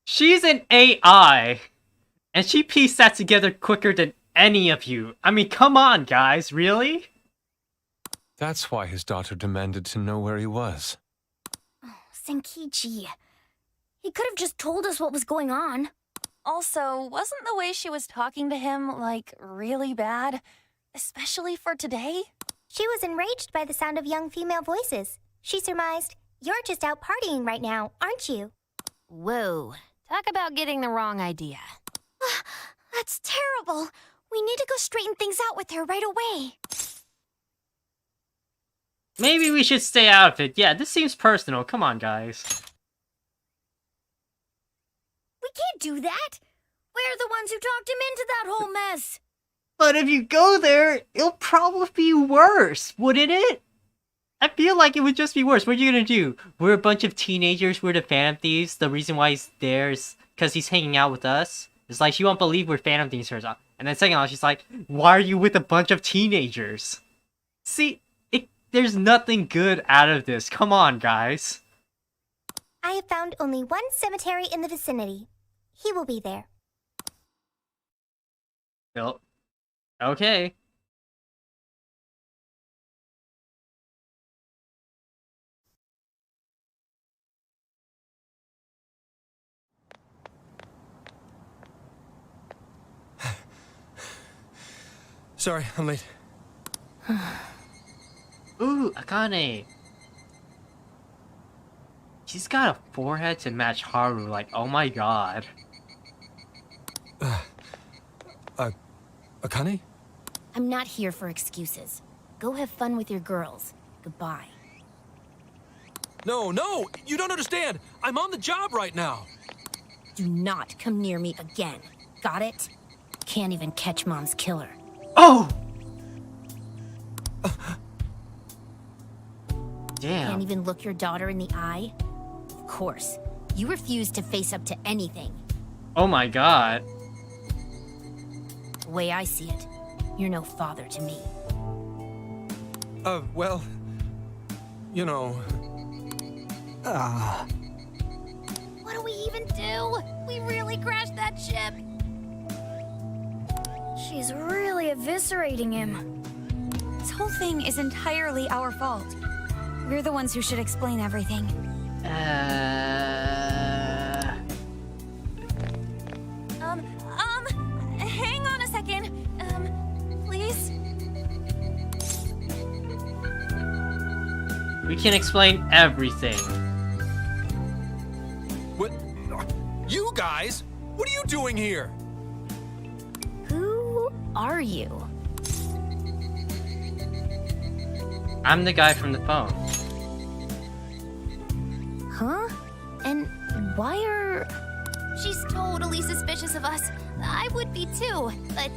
She's an AI! And she pieced that together quicker than any of you. I mean, come on, guys, really? That's why his daughter demanded to know where he was. Oh, Zenkichi. He could have just told us what was going on. Also, wasn't the way she was talking to him, like, really bad? Especially for today? She was enraged by the sound of young female voices. She surmised, "You're just out partying right now, aren't you?" Whoa. Talk about getting the wrong idea. That's terrible. We need to go straighten things out with her right away. Maybe we should stay out of it. Yeah, this seems personal. Come on, guys. We can't do that. We're the ones who talked him into that whole mess. But if you go there, it'll probably be worse, wouldn't it? I feel like it would just be worse. What are you gonna do? We're a bunch of teenagers. We're the Phantom Thieves. The reason why he's there is because he's hanging out with us. It's like she won't believe we're Phantom Thieves. Turns out. And then second of all, she's like, "Why are you with a bunch of teenagers?" See, there's nothing good out of this. Come on, guys. I have found only one cemetery in the vicinity. He will be there. Well, okay. Sorry, I'm late. Ooh, Akane. She's got a forehead to match Haru, like, oh my god. Akane? I'm not here for excuses. Go have fun with your girls. Goodbye. No, you don't understand. I'm on the job right now. Do not come near me again. Got it? Can't even catch Mom's killer. Oh! Damn. Can't even look your daughter in the eye? Of course. You refuse to face up to anything. Oh my god. The way I see it, you're no father to me. Well, you know... What do we even do? We really crashed that ship. She's really eviscerating him. This whole thing is entirely our fault. We're the ones who should explain everything. Hang on a second. Please? We can explain everything. What? You guys? What are you doing here? Who are you? I'm the guy from the phone. Huh? And why are... She's totally suspicious of us. I would be too, but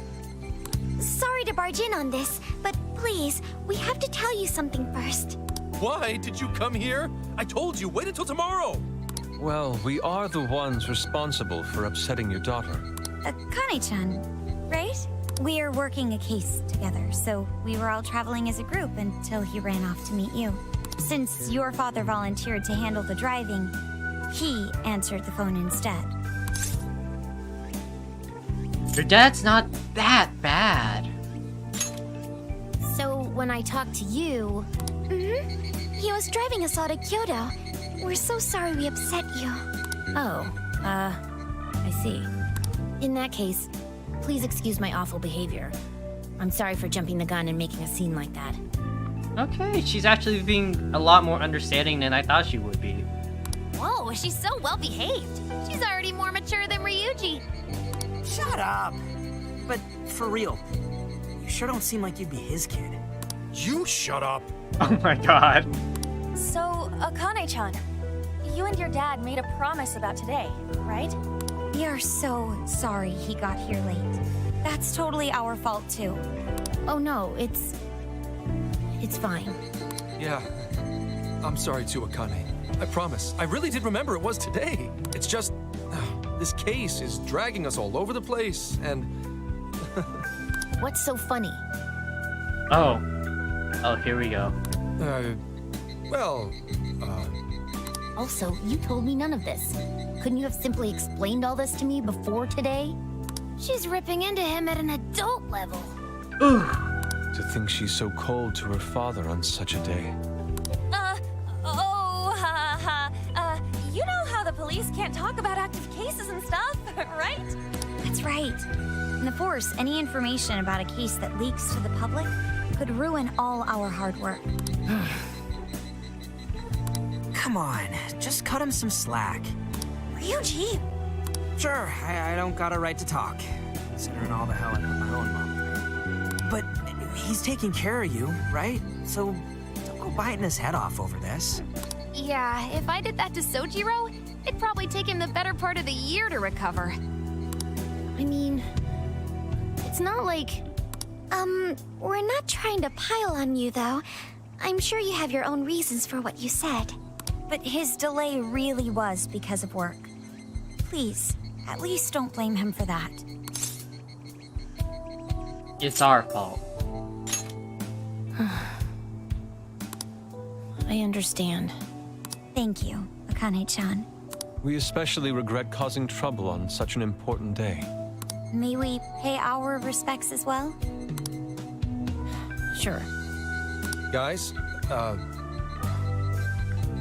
Sorry to barge in on this, but please, we have to tell you something first. Why did you come here? I told you, wait until tomorrow. Well, we are the ones responsible for upsetting your daughter. Akane-chan, right? We're working a case together, so we were all traveling as a group until he ran off to meet you. Since your father volunteered to handle the driving, he answered the phone instead. Your dad's not that bad. So when I talked to you... He was driving us all to Kyoto. We're so sorry we upset you. Oh, I see. In that case, please excuse my awful behavior. I'm sorry for jumping the gun and making a scene like that. Okay, she's actually being a lot more understanding than I thought she would be. whoa, she's so well behaved. She's already more mature than Ryuji. Shut up. But for real, you sure don't seem like you'd be his kid. You shut up. Oh my god. So, Akane-chan, you and your dad made a promise about today, right? We are so sorry he got here late. That's totally our fault, too. Oh no, it's fine. Yeah, I'm sorry too, Akane. I promise. I really did remember it was today. It's just, this case is dragging us all over the place, and... What's so funny? Oh, here we go. Also, you told me none of this. Couldn't you have simply explained all this to me before today? She's ripping into him at an adult level. Ooh. To think she's so cold to her father on such a day. You know how the police can't talk about active cases and stuff, right? That's right. And of course, any information about a case that leaks to the public could ruin all our hard work. Come on, just cut him some slack. Ryuji! Sure, I don't got a right to talk, considering all the hell I put my own mom through. But he's taking care of you, right? So don't go biting his head off over this. Yeah, if I did that to Sojiro, it'd probably take him the better part of the year to recover. I mean, it's not like... We're not trying to pile on you, though. I'm sure you have your own reasons for what you said. But his delay really was because of work. Please, at least don't blame him for that. It's our fault. I understand. Thank you, Akane-chan. We especially regret causing trouble on such an important day. May we pay our respects as well? Sure. Guys,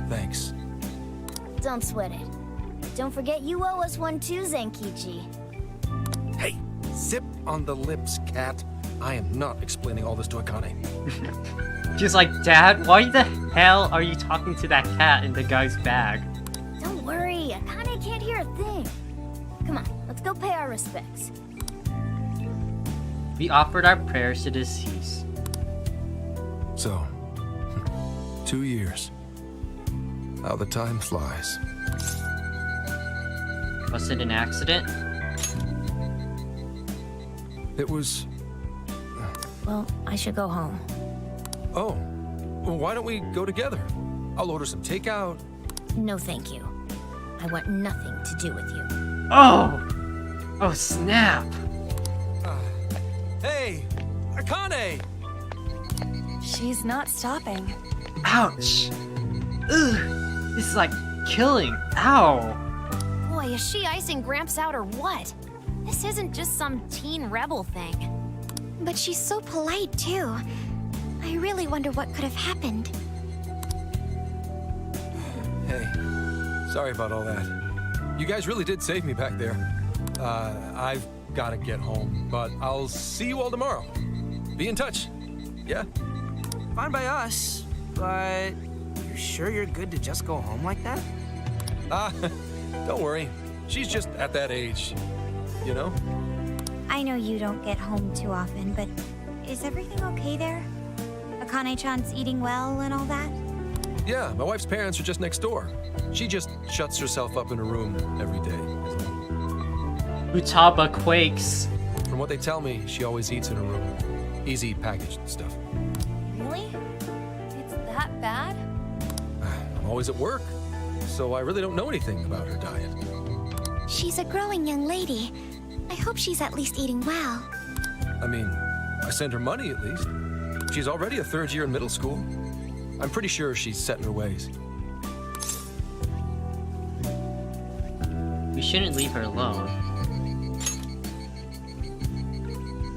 thanks. Don't sweat it. Don't forget you owe us one too, Zenkichi. Hey, zip on the lips, cat. I am not explaining all this to Akane. She's like, Dad, why the hell are you talking to that cat in the guy's bag? Don't worry, Akane can't hear a thing. Come on, let's go pay our respects. We offered our prayers to the deceased. So, 2 years. How the time flies. Was it an accident? It was... Well, I should go home. Oh, well, why don't we go together? I'll order some takeout. No, thank you. I want nothing to do with you. Oh! Oh, snap! Hey, Akane! She's not stopping. Ouch! Ugh! This is like killing. Ow! Boy, is she icing Gramps out or what? This isn't just some teen rebel thing. But she's so polite, too. I really wonder what could have happened. Hey, sorry about all that. You guys really did save me back there. I've gotta get home, but I'll see you all tomorrow. Be in touch. Yeah? Fine by us, but you sure you're good to just go home like that? Don't worry. She's just at that age, you know? I know you don't get home too often, but is everything okay there? Akane-chan's eating well and all that? Yeah, my wife's parents are just next door. She just shuts herself up in her room every day. Utaba quakes. From what they tell me, she always eats in her room. Easy packaged stuff. Really? It's that bad? I'm always at work, so I really don't know anything about her diet. She's a growing young lady. I hope she's at least eating well. I mean, I send her money at least. She's already a third year in middle school. I'm pretty sure she's set in her ways. We shouldn't leave her alone.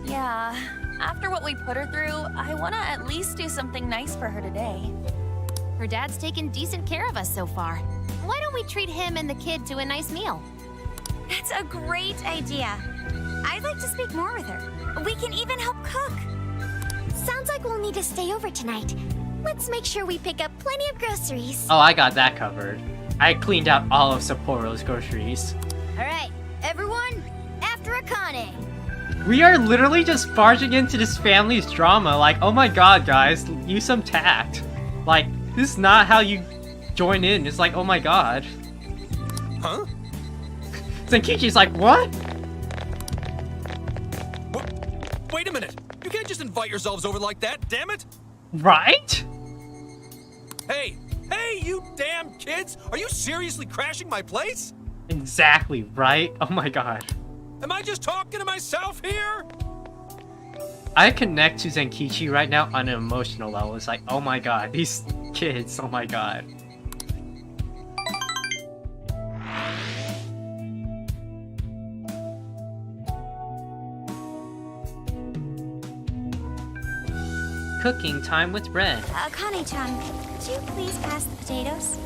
Yeah. After what we put her through, I want to at least do something nice for her today. Her dad's taken decent care of us so far. Why don't we treat him and the kid to a nice meal? That's a great idea. I'd like to speak more with her. We can even help cook. Sounds like we'll need to stay over tonight. Let's make sure we pick up plenty of groceries. Oh, I got that covered. I cleaned out all of Sapporo's groceries. Alright, everyone, after Akane. We are literally just barging into this family's drama. Like, oh my god, guys, use some tact. Like, this is not how you join in. It's like, oh my god. Huh? Zenkichi's like, what? Wait a minute! You can't just invite yourselves over like that, damn it! Right? Hey! Hey, you damn kids! Are you seriously crashing my place? Exactly, right? Oh my god. Am I just talking to myself here? I connect to Zenkichi right now on an emotional level. It's like, oh my god, these kids, oh my god. Cooking time with Red. Akane-chan, could you please pass the potatoes?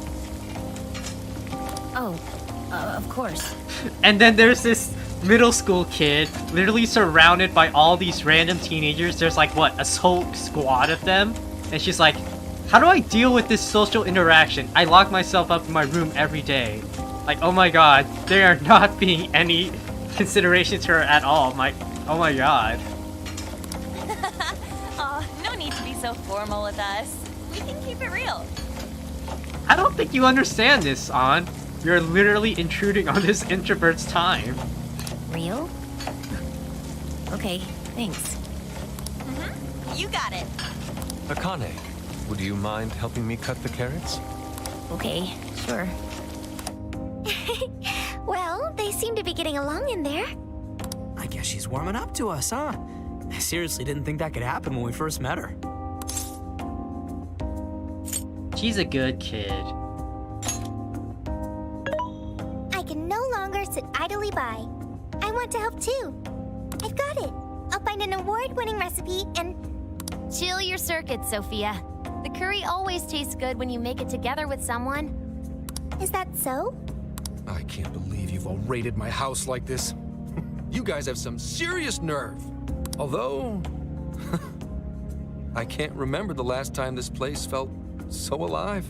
Oh, of course. And then there's this middle school kid, literally surrounded by all these random teenagers. There's like, what, a whole squad of them? And she's like, how do I deal with this social interaction? I lock myself up in my room every day. Like, oh my god, there are not being any consideration to her at all. Oh my god. Aw, no need to be so formal with us. We can keep it real. I don't think you understand this, An. You're literally intruding on this introvert's time. Real? Okay, thanks. You got it. Akane, would you mind helping me cut the carrots? Okay, sure. Well, they seem to be getting along in there. I guess she's warming up to us, huh? I seriously didn't think that could happen when we first met her. She's a good kid. I can no longer sit idly by. I want to help too. I've got it. I'll find an award-winning recipe and... Chill your circuits, Sophia. The curry always tastes good when you make it together with someone. Is that so? I can't believe you've all raided my house like this. You guys have some serious nerve. Although, I can't remember the last time this place felt so alive.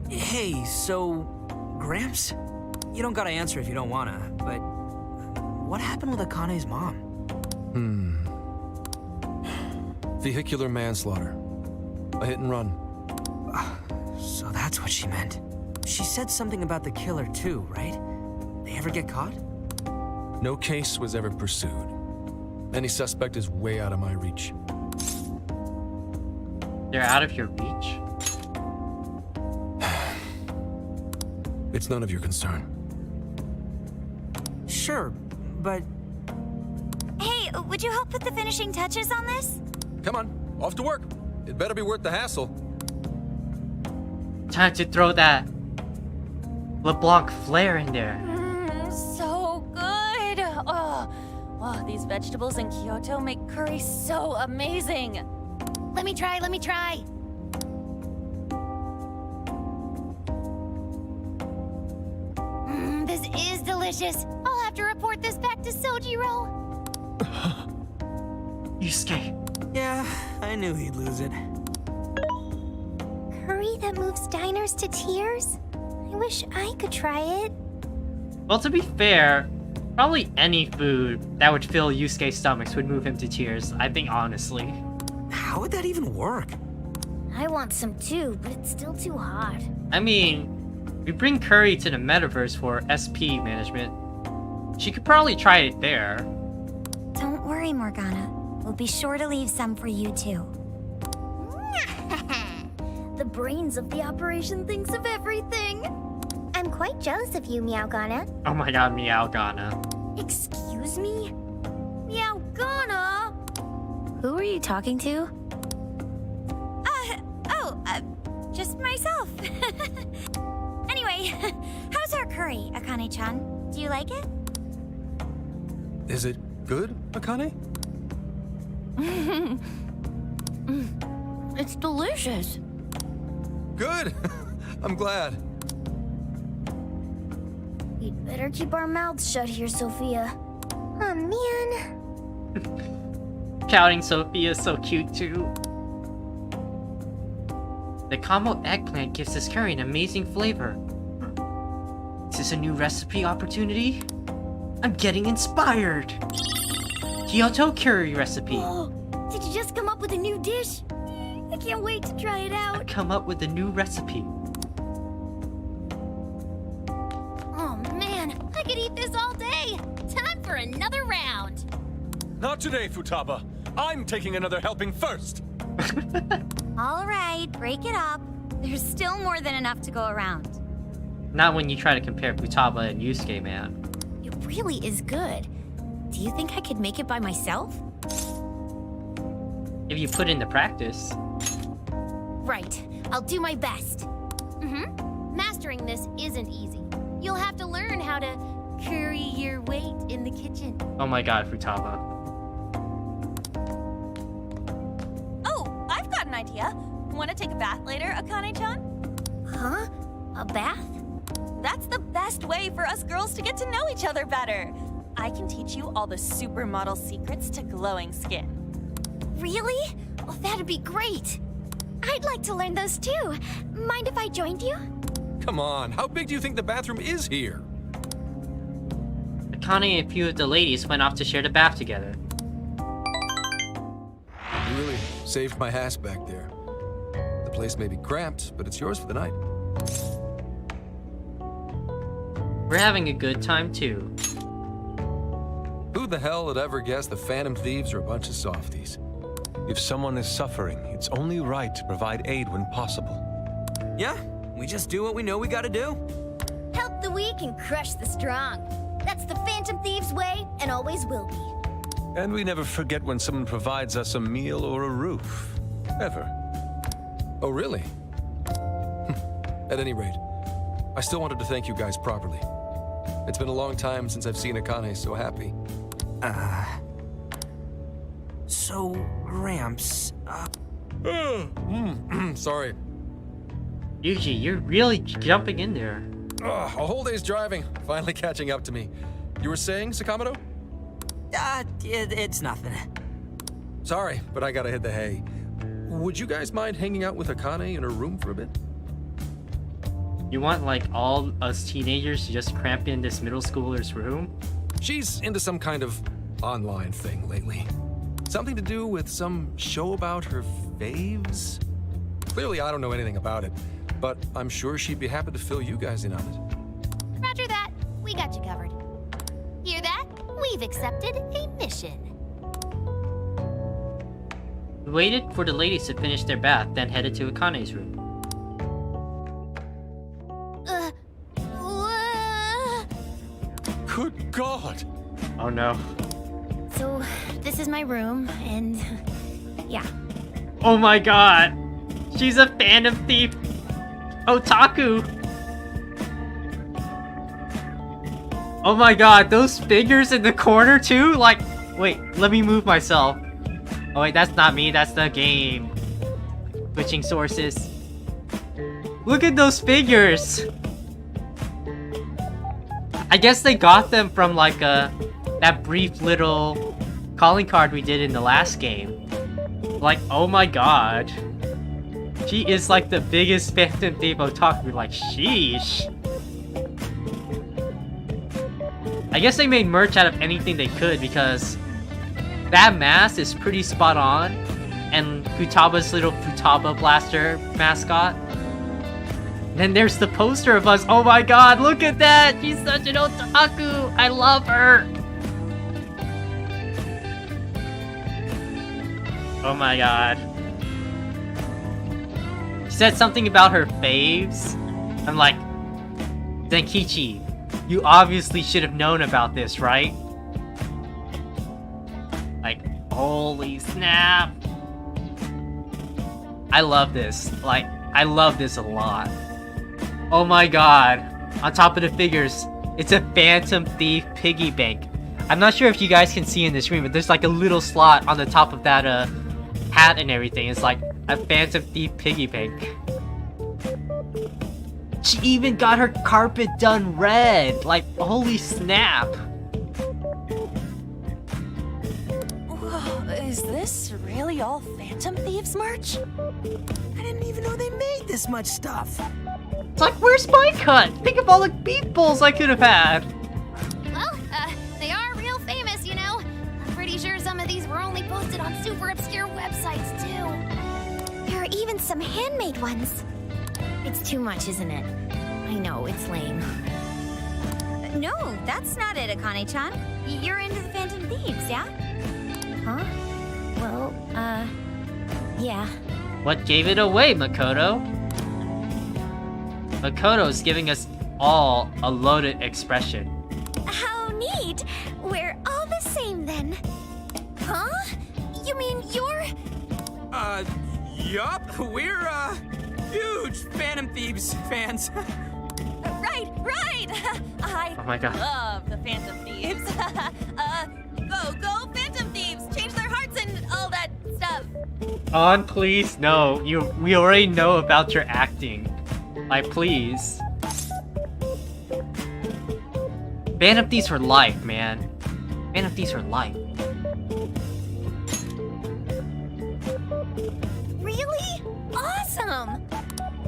Hey, so, Gramps? You don't gotta answer if you don't wanna, but what happened with Akane's mom? Vehicular manslaughter. A hit and run. So that's what she meant. She said something about the killer too, right? They ever get caught? No case was ever pursued. Any suspect is way out of my reach. They're out of your reach? It's none of your concern. Sure, but... Hey, would you help put the finishing touches on this? Come on, off to work. It better be worth the hassle. Time to throw that LeBlanc flair in there. So good. Oh, these vegetables in Kyoto make curry so amazing. Let me try. This is delicious. I'll have to report this back to Sojiro. Yusuke. Yeah, I knew he'd lose it. Curry that moves diners to tears? I wish I could try it. Well, to be fair, probably any food that would fill Yusuke's stomachs would move him to tears, I think, honestly. How would that even work? I want some too, but it's still too hot. I mean, we bring Curry to the metaverse for SP management. She could probably try it there. Don't worry, Morgana. We'll be sure to leave some for you too. The brains of the operation thinks of everything. I'm quite jealous of you, Meowgana. Oh my god, Meowgana. Excuse me? Meowgana? Who are you talking to? Just myself. Anyway, how's our curry, Akane-chan? Do you like it? Is it good, Akane? It's delicious. Good! I'm glad. We'd better keep our mouths shut here, Sophia. Oh man. Pouting Sophia is so cute too. The combo eggplant gives this curry an amazing flavor. Is this a new recipe opportunity? I'm getting inspired! Kyoto curry recipe. Oh, did you just come up with a new dish? I can't wait to try it out. Come up with a new recipe. Oh man, I could eat this all day. Time for another round. Not today, Futaba. I'm taking another helping first. All right, break it up. There's still more than enough to go around. Not when you try to compare Futaba and Yusuke, man. It really is good. Do you think I could make it by myself? If you put in the practice. Right. I'll do my best. Mastering this isn't easy. You'll have to learn how to curry your weight in the kitchen. Oh my god, Futaba. Oh, I've got an idea. Want to take a bath later, Akane-chan? Huh? A bath? That's the best way for us girls to get to know each other better. I can teach you all the supermodel secrets to glowing skin. Really? Oh, that'd be great. I'd like to learn those too. Mind if I joined you? Come on, how big do you think the bathroom is here? Akane and a few of the ladies went off to share the bath together. You really saved my ass back there. The place may be cramped, but it's yours for the night. We're having a good time too. Who the hell would ever guess the Phantom Thieves are a bunch of softies? If someone is suffering, it's only right to provide aid when possible. Yeah, we just do what we know we gotta do. Help the weak and crush the strong. That's the Phantom Thieves' way and always will be. And we never forget when someone provides us a meal or a roof. Ever. Oh, really? At any rate, I still wanted to thank you guys properly. It's been a long time since I've seen Akane so happy. So, Gramps, Sorry. Yuji, you're really jumping in there. A whole day's driving, finally catching up to me. You were saying, Sakamoto? it's nothing. Sorry, but I gotta hit the hay. Would you guys mind hanging out with Akane in her room for a bit? You want, like, all us teenagers to just cramp in this middle schooler's room? She's into some kind of online thing lately. Something to do with some show about her faves? Clearly, I don't know anything about it, but I'm sure she'd be happy to fill you guys in on it. Roger that. We got you covered. Hear that? We've accepted a mission. We waited for the ladies to finish their bath, then headed to Akane's room. Good God! Oh no. So, this is my room, and yeah. Oh my god! She's a Phantom Thief otaku! Oh my god, those figures in the corner too? Like, wait, let me move myself. Oh wait, that's not me, that's the game. Switching sources. Look at those figures! I guess they got them from like that brief little calling card we did in the last game. Like, oh my god. She is like the biggest Phantom Thief otaku, like, sheesh. I guess they made merch out of anything they could because that mask is pretty spot on. And Futaba's little Futaba Blaster mascot. Then there's the poster of us. Oh my god, look at that! She's such an otaku! I love her! Oh my god. She said something about her faves. I'm like, Zenkichi, you obviously should have known about this, right? Like, holy snap. I love this. Like, I love this a lot. Oh my god. On top of the figures, it's a Phantom Thief piggy bank. I'm not sure if you guys can see in the screen, but there's like a little slot on the top of that hat and everything. It's like a Phantom Thief piggy bank. She even got her carpet done red. Like, holy snap. Whoa, is this really all Phantom Thieves merch? I didn't even know they made this much stuff. It's like, where's my cut? Think of all the beef bowls I could have had. Well, they are real famous, you know. I'm pretty sure some of these were only posted on super obscure websites, too. There are even some handmade ones. It's too much, isn't it? I know, it's lame. No, that's not it, Akane-chan. You're into the Phantom Thieves, yeah? Huh? Well, yeah. What gave it away, Makoto? Makoto's giving us all a loaded expression. How neat! We're all the same then. Huh? You mean you're... Yup. We're, huge Phantom Thieves fans. Right! I Oh my god. love the Phantom Thieves. Go Phantom Thieves! Change their hearts and all that stuff. On, please, no. We already know about your acting. Like, please. Phantom Thieves for life, man. Phantom Thieves for life. Really? Awesome!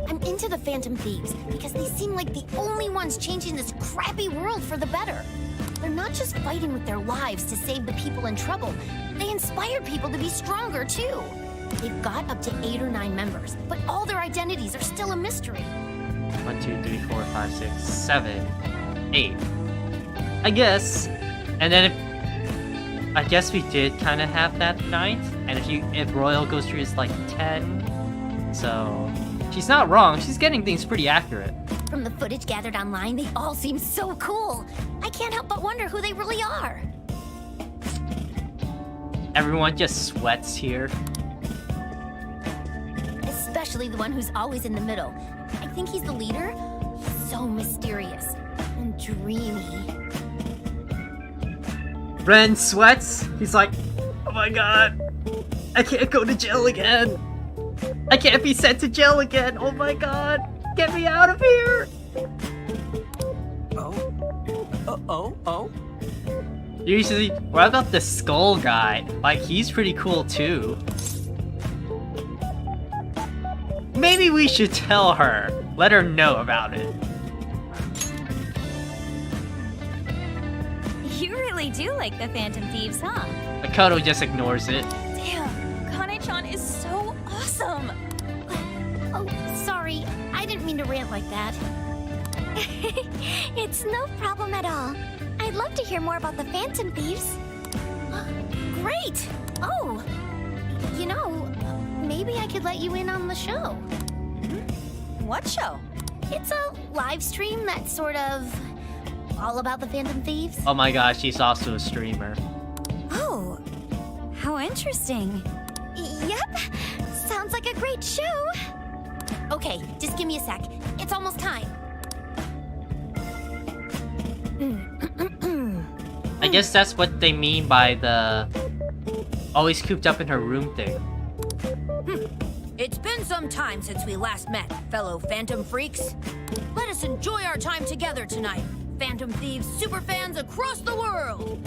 I'm into the Phantom Thieves because they seem like the only ones changing this crappy world for the better. They're not just fighting with their lives to save the people in trouble. They inspire people to be stronger, too. They've got up to 8 or 9 members, but all their identities are still a mystery. 1, 2, 3, 4, 5, 6, 7, 8. I guess. And then I guess we did kind of have that 9th. And if Royal goes through is like 10. So she's not wrong. She's getting things pretty accurate. From the footage gathered online, they all seem so cool. I can't help but wonder who they really are. Everyone just sweats here. Especially the one who's always in the middle. I think he's the leader. He's so mysterious and dreamy. Ren sweats. He's like, oh my god. I can't go to jail again. I can't be sent to jail again. Oh my god. Get me out of here. Oh. Usually, what about the skull guy? Like, he's pretty cool too. Maybe we should tell her. Let her know about it. You really do like the Phantom Thieves, huh? Makoto just ignores it. Damn, Kane-chan is so awesome. Oh, sorry. I didn't mean to rant like that. It's no problem at all. I'd love to hear more about the Phantom Thieves. Great! Oh, you know, maybe I could let you in on the show. What show? It's a live stream that's sort of all about the Phantom Thieves. Oh my gosh, she's also a streamer. Oh, how interesting. Yep, sounds like a great show. Okay, just give me a sec. It's almost time. I guess that's what they mean by the always cooped up in her room thing. It's been some time since we last met, fellow Phantom Freaks. Let us enjoy our time together tonight, Phantom Thieves superfans across the world.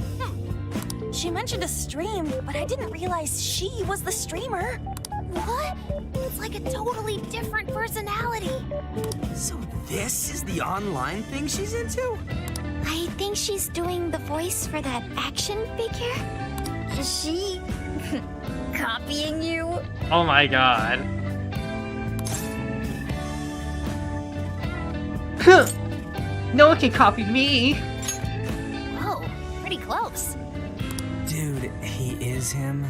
She mentioned a stream, but I didn't realize she was the streamer. What? It's like a totally different personality. So this is the online thing she's into? I think she's doing the voice for that action figure. Is she copying you? Oh my god. No one can copy me. Whoa, pretty close. Dude, he is him.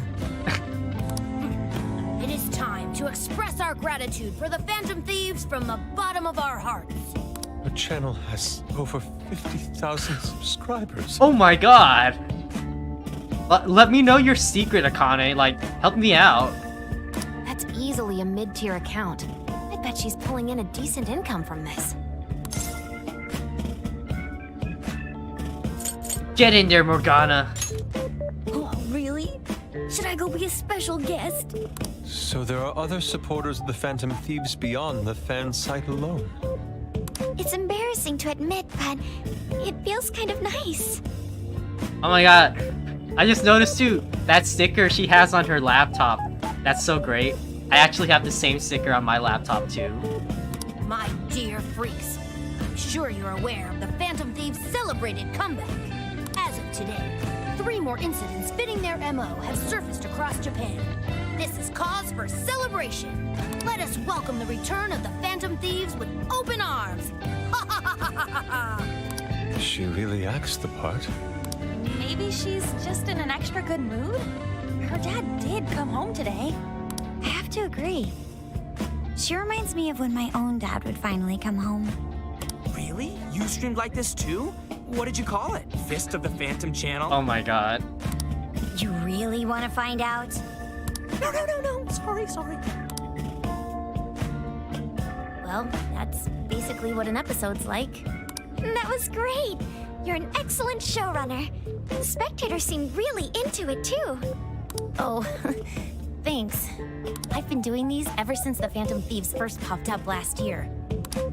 It is time to express our gratitude for the Phantom Thieves from the bottom of our hearts. The channel has over 50,000 subscribers. Oh my god. Let me know your secret, Akane. Like, help me out. That's easily a mid-tier account. I bet she's pulling in a decent income from this. Get in there, Morgana. Oh, really? Should I go be a special guest? So there are other supporters of the Phantom Thieves beyond the fan site alone. It's embarrassing to admit, but it feels kind of nice. Oh my god. I just noticed too, that sticker she has on her laptop. That's so great. I actually have the same sticker on my laptop too. My dear freaks, I'm sure you're aware of the Phantom Thieves' celebrated comeback. As of today, 3 more incidents fitting their MO have surfaced across Japan. This is cause for celebration. Let us welcome the return of the Phantom Thieves with open arms. Ha ha ha ha ha ha! She really acts the part. Maybe she's just in an extra good mood? Her dad did come home today. I have to agree. She reminds me of when my own dad would finally come home. Really? You streamed like this too? What did you call it? Fist of the Phantom channel? Oh my god. You really want to find out? No. Sorry. Well, that's basically what an episode's like. That was great. You're an excellent showrunner. The spectators seem really into it too. Oh, thanks. I've been doing these ever since the Phantom Thieves first popped up last year.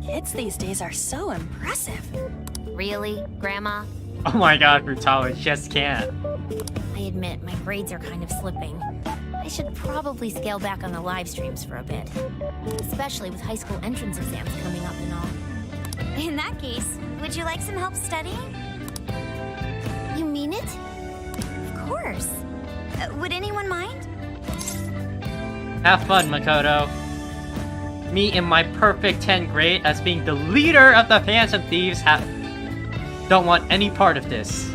Kids these days are so impressive. Really, Grandma? Oh my god, Brutawa just can't. I admit, my grades are kind of slipping. I should probably scale back on the live streams for a bit. Especially with high school entrance exams coming up and all. In that case, would you like some help studying? You mean it? Of course. Would anyone mind? Have fun, Makoto. Me in my perfect 10th grade as being the leader of the Phantom Thieves don't want any part of this.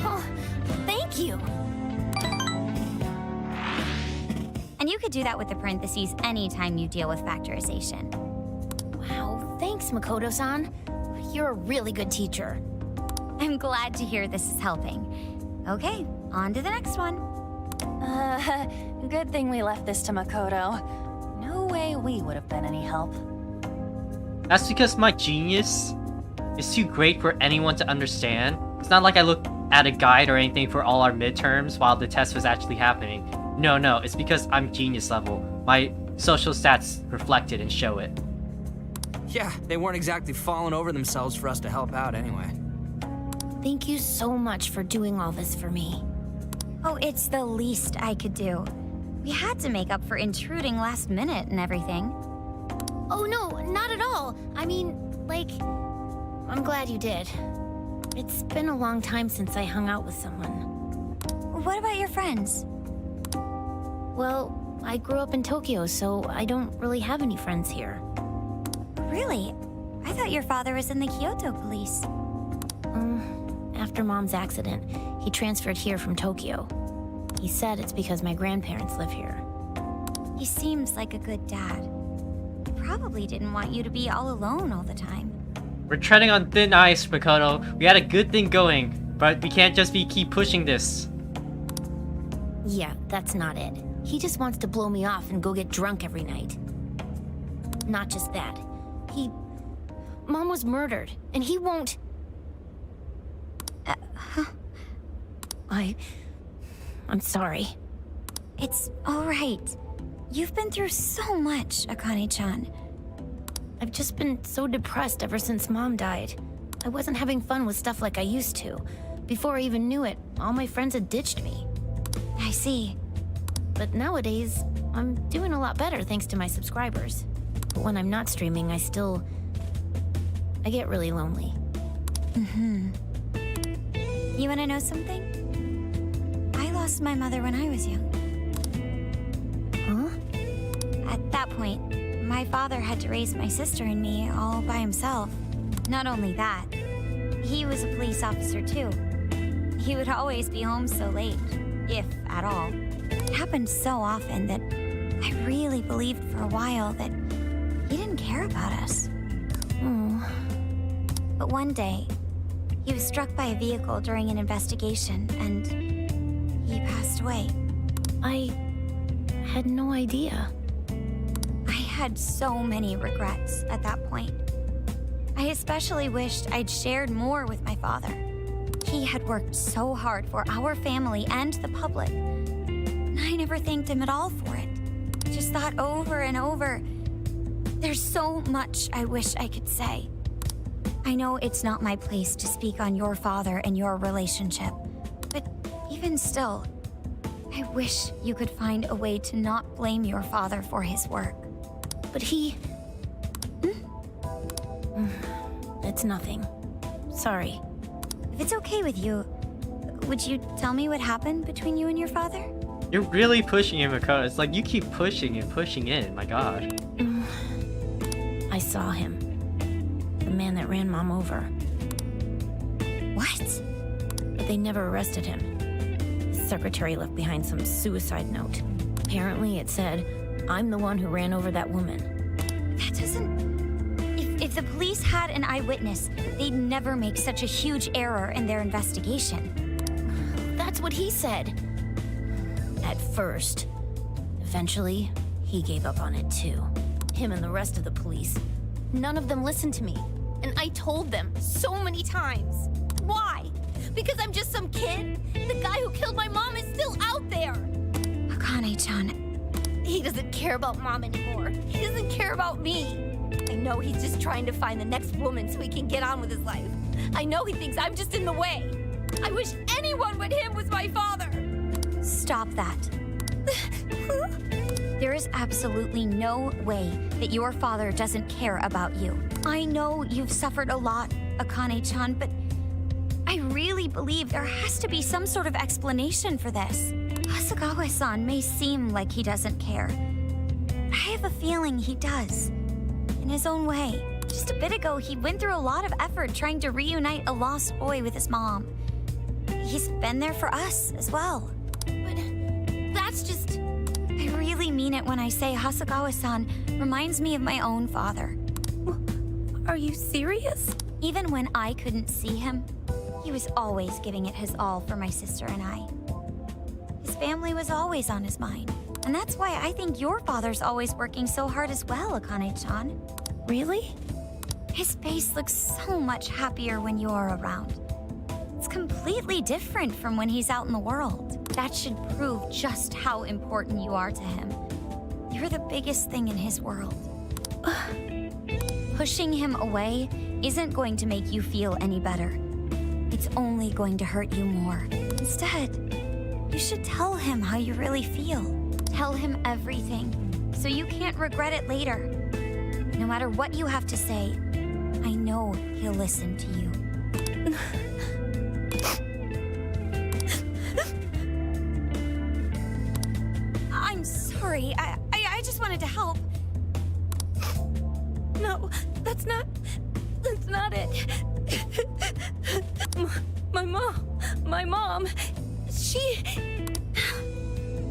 Oh, thank you. And you could do that with the parentheses anytime you deal with factorization. Wow, thanks, Makoto-san. You're a really good teacher. I'm glad to hear this is helping. Okay, on to the next one. Good thing we left this to Makoto. No way we would have been any help. That's because my genius is too great for anyone to understand. It's not like I looked at a guide or anything for all our midterms while the test was actually happening. No, it's because I'm genius level. My social stats reflect it and show it. Yeah, they weren't exactly falling over themselves for us to help out anyway. Thank you so much for doing all this for me. Oh, it's the least I could do. We had to make up for intruding last minute and everything. Oh no, not at all. I mean, like, I'm glad you did. It's been a long time since I hung out with someone. What about your friends? Well, I grew up in Tokyo, so I don't really have any friends here. Really? I thought your father was in the Kyoto police. After Mom's accident, he transferred here from Tokyo. He said it's because my grandparents live here. He seems like a good dad. He probably didn't want you to be all alone all the time. We're treading on thin ice, Makoto. We had a good thing going, but we can't just keep pushing this. Yeah, that's not it. He just wants to blow me off and go get drunk every night. Not just that. Mom was murdered, and he won't... I'm sorry. It's all right. You've been through so much, Akane-chan. I've just been so depressed ever since Mom died. I wasn't having fun with stuff like I used to. Before I even knew it, all my friends had ditched me. I see. But nowadays, I'm doing a lot better thanks to my subscribers. But when I'm not streaming, I get really lonely. You wanna know something? I lost my mother when I was young. Huh? At that point, my father had to raise my sister and me all by himself. Not only that, he was a police officer too. He would always be home so late, if at all. It happened so often that I really believed for a while that he didn't care about us. But one day, he was struck by a vehicle during an investigation, and he passed away. I had no idea. I had so many regrets at that point. I especially wished I'd shared more with my father. He had worked so hard for our family and the public, and I never thanked him at all for it. Just thought over and over, there's so much I wish I could say. I know it's not my place to speak on your father and your relationship, but even still, I wish you could find a way to not blame your father for his work. But he... It's nothing. Sorry. If it's okay with you, would you tell me what happened between you and your father? You're really pushing him, Makoto. It's like you keep pushing and pushing in. My God. I saw him. The man that ran Mom over. What? But they never arrested him. His secretary left behind some suicide note. Apparently it said, "I'm the one who ran over that woman." That doesn't... If the police had an eyewitness, they'd never make such a huge error in their investigation. That's what he said. At first. Eventually, he gave up on it too. Him and the rest of the police. None of them listened to me. And I told them so many times. Why? Because I'm just some kid? The guy who killed my mom is still out there! Akane-chan... He doesn't care about Mom anymore. He doesn't care about me. I know he's just trying to find the next woman so he can get on with his life. I know he thinks I'm just in the way. I wish anyone but him was my father. Stop that. There is absolutely no way that your father doesn't care about you. I know you've suffered a lot, Akane-chan, but I really believe there has to be some sort of explanation for this. Hasegawa-san may seem like he doesn't care, but I have a feeling he does. In his own way. Just a bit ago, he went through a lot of effort trying to reunite a lost boy with his mom. He's been there for us as well. But that's just... I really mean it when I say Hasegawa-san reminds me of my own father. Are you serious? Even when I couldn't see him, he was always giving it his all for my sister and I. His family was always on his mind. And that's why I think your father's always working so hard as well, Akane-chan. Really? His face looks so much happier when you're around. It's completely different from when he's out in the world. That should prove just how important you are to him. You're the biggest thing in his world. Pushing him away isn't going to make you feel any better. It's it's only going to hurt you more. Instead, you should tell him how you really feel. Tell him everything, so you can't regret it later. No matter what you have to say, I know he'll listen to you. I'm sorry. I just wanted to help. No, that's not it. My mom, she...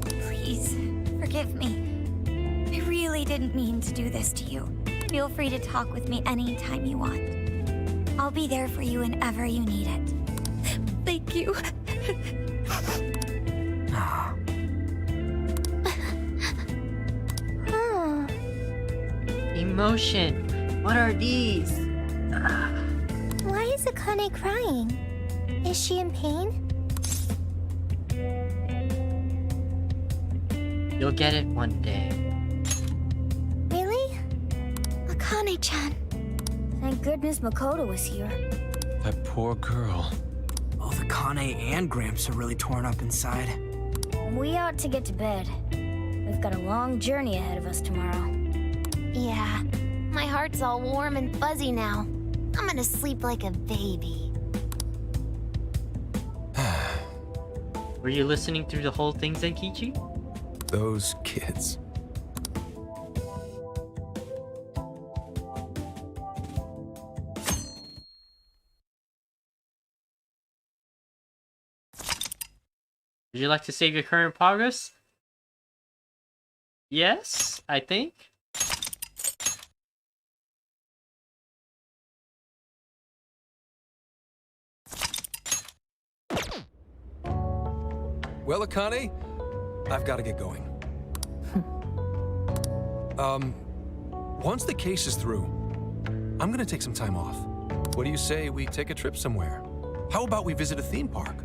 Please, forgive me. I really didn't mean to do this to you. Feel free to talk with me anytime you want. I'll be there for you whenever you need it. Thank you. Emotion. What are these? Why is Akane crying? Is she in pain? You'll get it one day. Really? Akane-chan. Thank goodness Makoto was here. That poor girl. Both Akane and Gramps are really torn up inside. We ought to get to bed. We've got a long journey ahead of us tomorrow. Yeah, my heart's all warm and fuzzy now. I'm gonna sleep like a baby. Were you listening through the whole thing, Zenkichi? Those kids. Would you like to save your current progress? Yes, I think. Well, Akane, I've got to get going. Once the case is through, I'm gonna take some time off. What do you say we take a trip somewhere? How about we visit a theme park?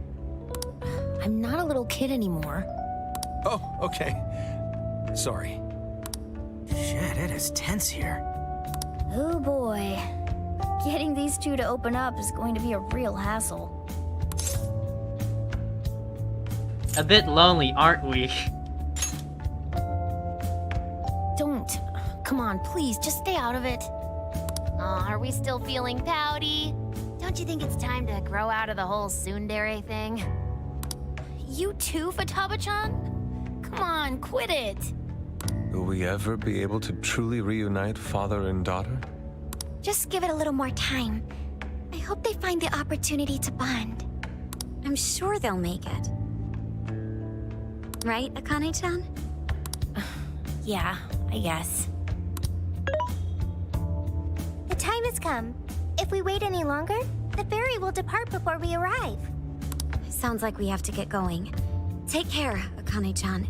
I'm not a little kid anymore. Oh, okay. Sorry. Shit, it is tense here. Oh boy. Getting these two to open up is going to be a real hassle. A bit lonely, aren't we? Don't. Come on, please, just stay out of it. Are we still feeling pouty? Don't you think it's time to grow out of the whole tsundere thing? You too, Futaba-chan? Come on, quit it. Will we ever be able to truly reunite father and daughter? Just give it a little more time. I hope they find the opportunity to bond. I'm sure they'll make it. Right, Akane-chan? Yeah, I guess. The time has come. If we wait any longer, the ferry will depart before we arrive. Sounds like we have to get going. Take care, Akane-chan.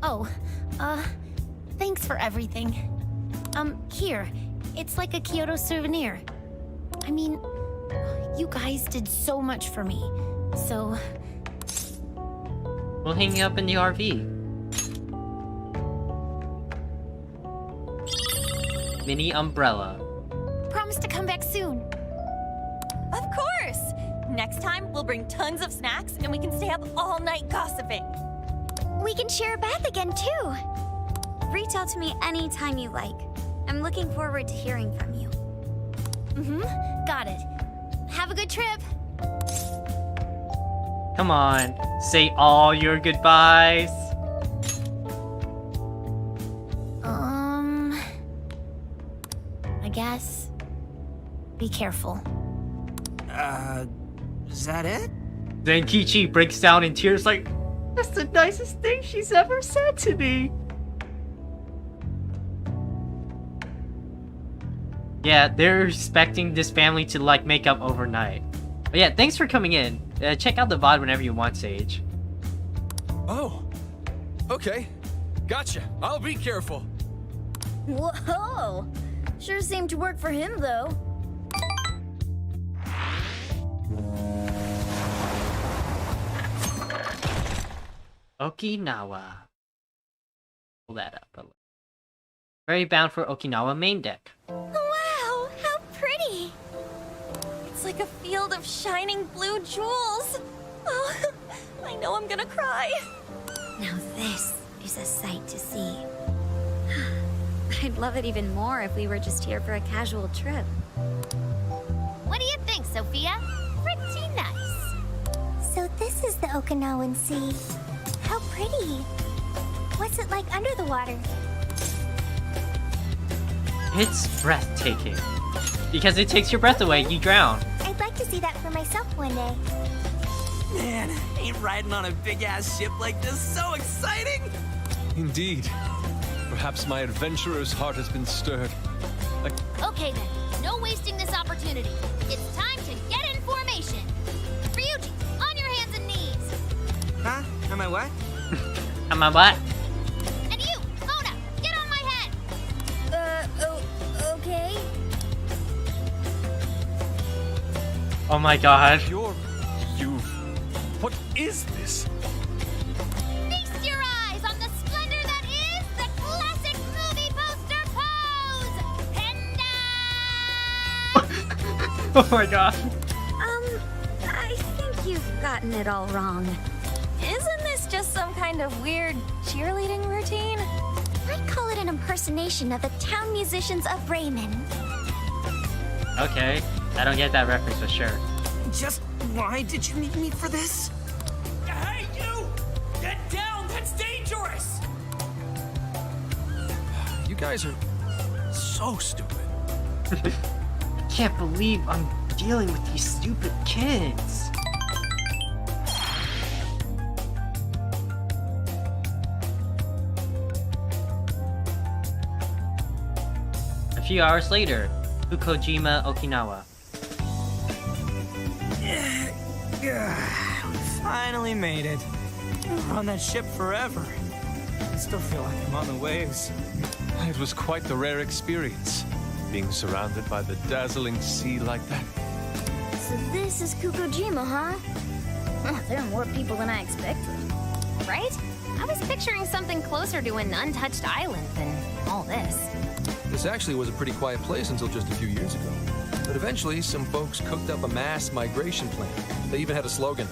Oh, thanks for everything. Here, it's like a Kyoto souvenir. I mean, you guys did so much for me, so... We'll hang you up in the RV. Mini umbrella. Promise to come back soon. Of course! Next time, we'll bring tons of snacks and we can stay up all night gossiping. We can share a bath again, too. Reach out to me anytime you like. I'm looking forward to hearing from you. Got it. Have a good trip. Come on, say all your goodbyes. I guess. Be careful. Is that it? Then Kichi breaks down in tears like, that's the nicest thing she's ever said to me. Yeah, they're expecting this family to like make up overnight. But yeah, thanks for coming in. Check out the VOD whenever you want, Sage. Oh, okay. Gotcha. I'll be careful. Whoa! Sure seemed to work for him, though. Okinawa. Pull that up a little. Very bound for Okinawa main deck. Wow, how pretty! It's like like a field of shining blue jewels. Oh, I know I'm gonna cry. Now this is a sight to see. I'd love it even more if we were just here for a casual trip. What do you think, Sophia? Pretty nice. So this is the Okinawan Sea. How pretty. What's it like under the water? It's breathtaking. Because it takes your breath away, you drown. I'd like to see that for myself one day. Man, ain't riding on a big-ass ship like this so exciting? Indeed. Perhaps my adventurer's heart has been stirred. Okay then, no wasting this opportunity. It's time to get in formation. Ryuji, on your hands and knees. Huh? Am I what? Am I what? And you, Mona, get on my head. Okay. Oh my god. What is this? Feast your eyes on the splendor that is the classic movie poster pose. Panda! Oh my god. I think you've gotten it all wrong. Isn't this just some kind of weird cheerleading routine? I'd call it an impersonation of the town musicians of Bremen. Okay, I don't get that reference for sure. Just why did you need me for this? Hey, you! Get down! That's dangerous! You guys are so stupid. Can't believe I'm dealing with these stupid kids. A few hours later, Fukujima, Okinawa. We finally made it. We're on that ship forever. I still feel like I'm on the waves. It was quite the rare experience, being surrounded by the dazzling sea like that. So this is Fukujima, huh? Oh, there are more people than I expected. Right? I was picturing something closer to an untouched island than all this. This actually was a pretty quiet place until just a few years ago. But eventually, some folks cooked up a mass migration plan. They even had a slogan,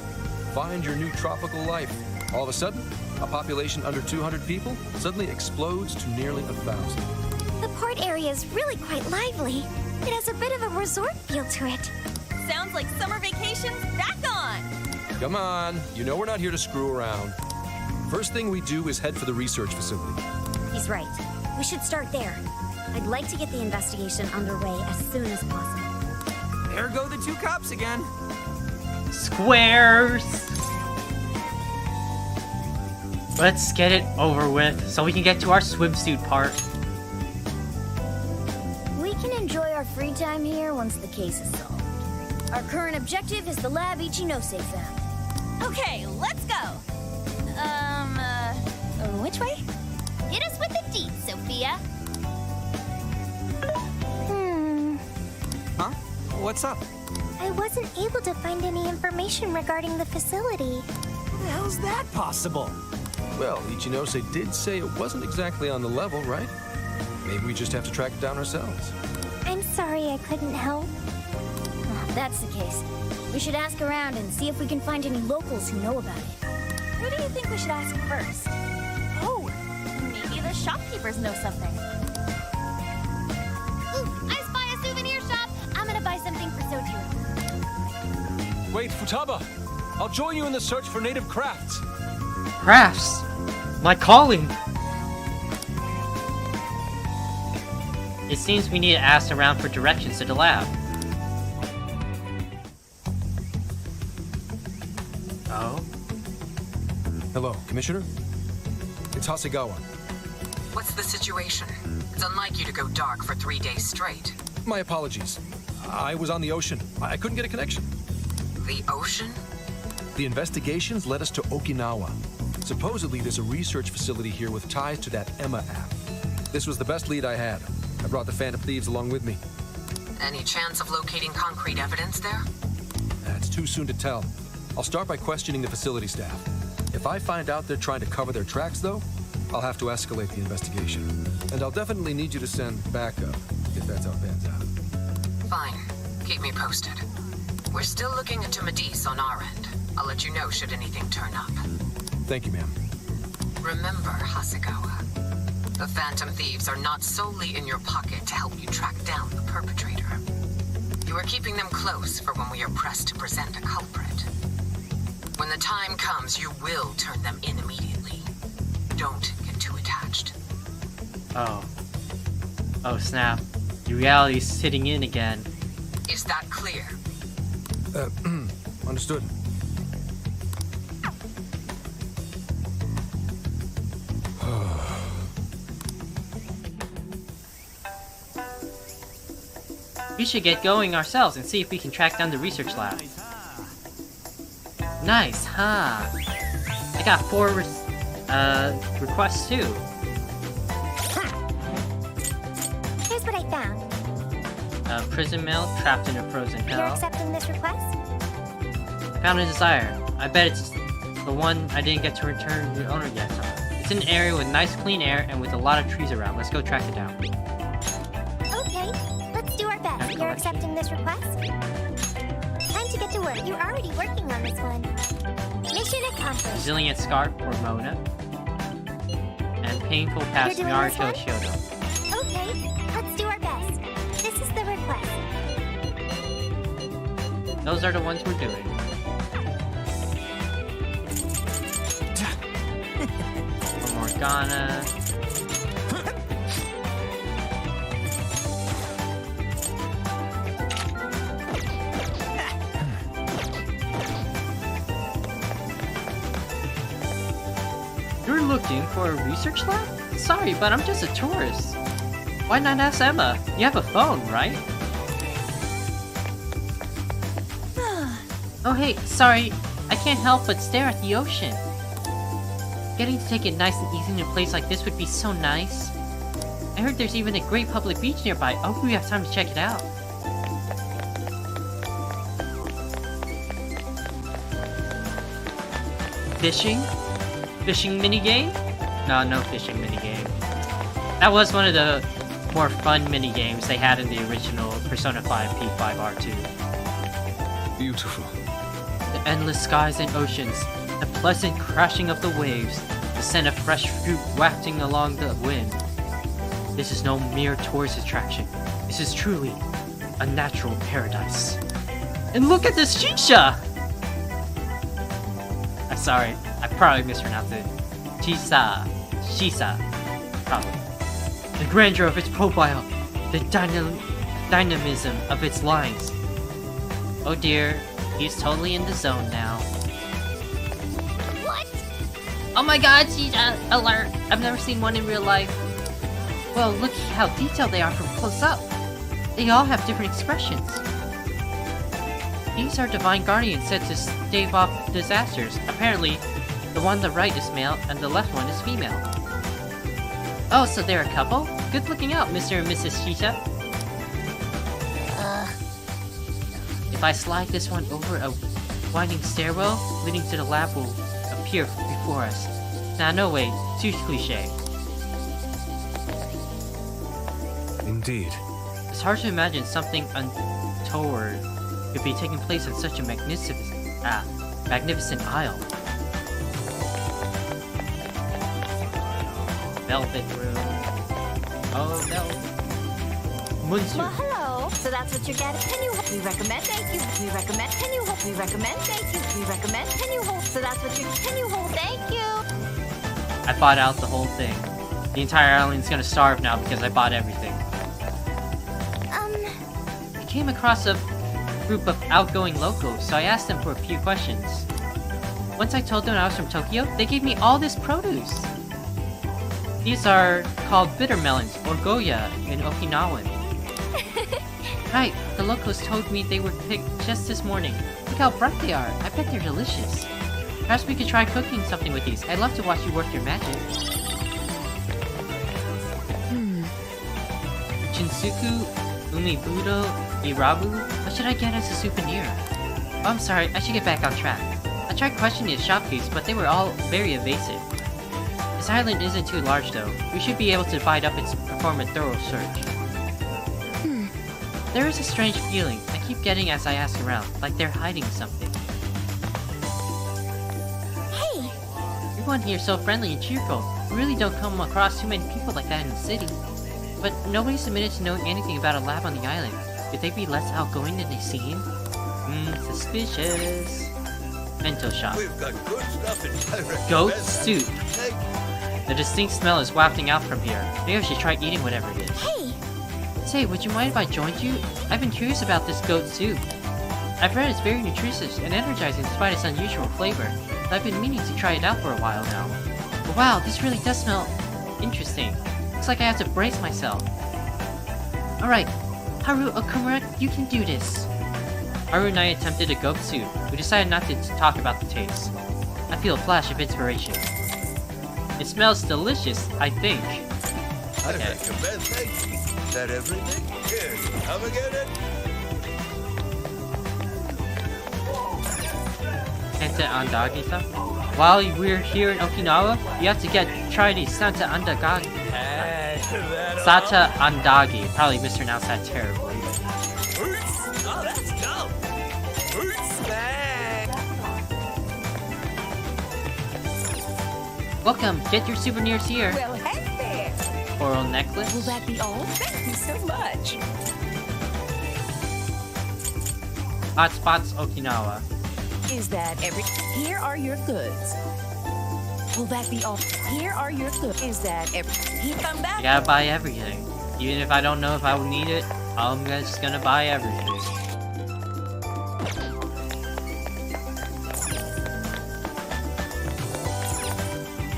"Find your new tropical life." All of a sudden, a population under 200 people suddenly explodes to nearly 1,000. The port area is really quite lively. It has a bit of a resort feel to it. Sounds like summer vacation's back on! Come on, you know we're not here to screw around. First thing we do is head for the research facility. He's right. We should start there. I'd like to get the investigation underway as soon as possible. There go the two cops again. Squares! Let's get it over with so we can get to our swimsuit part. We can enjoy our free time here once the case is solved. Our current objective is the lab Ichinose found. Okay, let's go! Which way? Hit us with the deets, Sophia. Huh? What's up? I wasn't able to find any information regarding the facility. How's that possible? Well, Ichinose did say it wasn't exactly on the level, right? Maybe we just have to track it down ourselves. I'm sorry I couldn't help. Oh, if that's the case, we should ask around and see if we can find any locals who know about it. Who do you think we should ask first? Oh, maybe the shopkeepers know something. Ooh, I spy a souvenir shop. I'm gonna buy something for Sojiro. Wait, Futaba! I'll join you in the search for native crafts. Crafts! My calling! It seems we need to ask around for directions to the lab. Oh? Hello, Commissioner? It's Hasegawa. What's the situation? It's unlike you to go dark for 3 days straight. My apologies. I was on the ocean. I couldn't get a connection. The ocean? The investigations led us to Okinawa. Supposedly, there's a research facility here with ties to that Emma app. This was the best lead I had. I brought the Phantom Thieves along with me. Any chance of locating concrete evidence there? It's too soon to tell. I'll start by questioning the facility staff. If I find out they're trying to cover their tracks, though, I'll have to escalate the investigation. And I'll definitely need you to send backup, if that's how it pans out. Fine. Keep me posted. We're still looking into Medivh on our end. I'll let you know should anything turn up. Thank you, ma'am. Remember, Hasegawa, the Phantom Thieves are not solely in your pocket to help you track down the perpetrator. You are keeping them close for when we are pressed to present a culprit. When the time comes, you will turn them in immediately. Don't get too attached. Oh. Oh snap. The reality's sitting in again. Is that clear? Understood. We should get going ourselves and see if we can track down the research lab. Nice, huh? I got 4 requests too. Here's what I found. Prison mail trapped in a frozen You're hell. accepting this request? Found a desire. I bet it's the one I didn't get to return to the owner yet. It's in an area with nice clean air and with a lot of trees around. Let's go track it down. Okay, let's do our best. You're accepting this request? Time to get to work. You're already working on this one. Mission accomplished. Resilient Scarf or Mona. And Painful Past You're doing this Naruto one? Shoto. Okay, let's do our best. This is the request. Those are the ones we're doing. Morgana. You're looking for a research lab? Sorry, but I'm just a tourist. Why not ask Emma? You have a phone, right? Oh hey, sorry. I can't help but stare at the ocean. Getting to take it nice and easy in a place like this would be so nice. I heard there's even a great public beach nearby. I hope we have time to check it out. Fishing? Fishing minigame? No fishing minigame. That was one of the more fun minigames they had in the original Persona 5 P5R2. Beautiful. The endless skies and oceans, the pleasant crashing of the waves, the scent of fresh fruit wafting along the wind. This is no mere tourist attraction. This is truly a natural paradise. And look at this shisha! I'm sorry, I probably mispronounced it. Shisa. Probably. The grandeur of its profile, the dynamism of its lines. Oh dear, he's totally in the zone now. What? Oh my god, Shisha! Alert! I've never seen one in real life. Well, look how detailed they are from close up. They all have different expressions. These are divine guardians said to stave off disasters. Apparently, the one on the right is male and the left one is female. Oh, so they're a couple? Good looking out, Mr. and Mrs. Shisha. If I slide this one over a winding stairwell, leading to the lab will appear before us. Nah, no way. Too cliche. Indeed. It's hard to imagine something untoward could be taking place in such a magnificent isle. Velvet room. Oh, velvet. Munsu. Well, hello. So that's what you're getting. Can you? We recommend. Thank you. We recommend. Can you? We recommend. Thank you. We recommend. Can you hold? So that's what you. Can you hold? Thank you. I bought out the whole thing. The entire island's gonna starve now because I bought everything. I came across a group of outgoing locals, so I asked them for a few questions. Once I told them I was from Tokyo, they gave me all this produce. These are called bitter melons, or goya, in Okinawan. Right, the locals told me they were picked just this morning. Look how bright they are. I bet they're delicious. Perhaps we could try cooking something with these. I'd love to watch you work your magic. Shinsuku, Umibudo, Irabu? What should I get as a souvenir? Oh, I'm sorry, I should get back on track. I tried questioning the shopkeepers, but they were all very evasive. This island isn't too large though. We should be able to divide up and perform a thorough search. There is a strange feeling I keep getting as I ask around, like they're hiding something. Hey! Everyone here is so friendly and cheerful. We really don't come across too many people like that in the city. But nobody's admitted to knowing anything about a lab on the island. Could they be less outgoing than they seem? Suspicious. Mental shop. We've got good stuff in Goat soup. The distinct smell is wafting out from here. Maybe I should try eating whatever it is. Hey! Say, would you mind if I joined you? I've been curious about this goat soup. I've read it's very nutritious and energizing despite its unusual flavor. I've been meaning to try it out for a while now. But wow, this really does smell interesting. Looks like I have to brace myself. Alright, Haru Okumura, you can do this. Haru and I attempted a goat soup. We decided not to talk about the taste. I feel a flash of inspiration. It smells delicious, I think. I recommend thank you. Is that everything? Here, come and get it. Santa Andagi-san? While we're here in Okinawa, you have to try the Santa Andagi. Sata Andagi. Probably mispronounced that terribly. Oh, that's dope. Welcome, get your souvenirs here. Well, hey there. Coral necklace. Will that be all? Thank you so much. Hot spots Okinawa. Is that every? Here are your goods. Will that be all? Here are your goods. Is that every? He come back. You gotta buy everything. Even if I don't know if I will need it, I'm just gonna buy everything.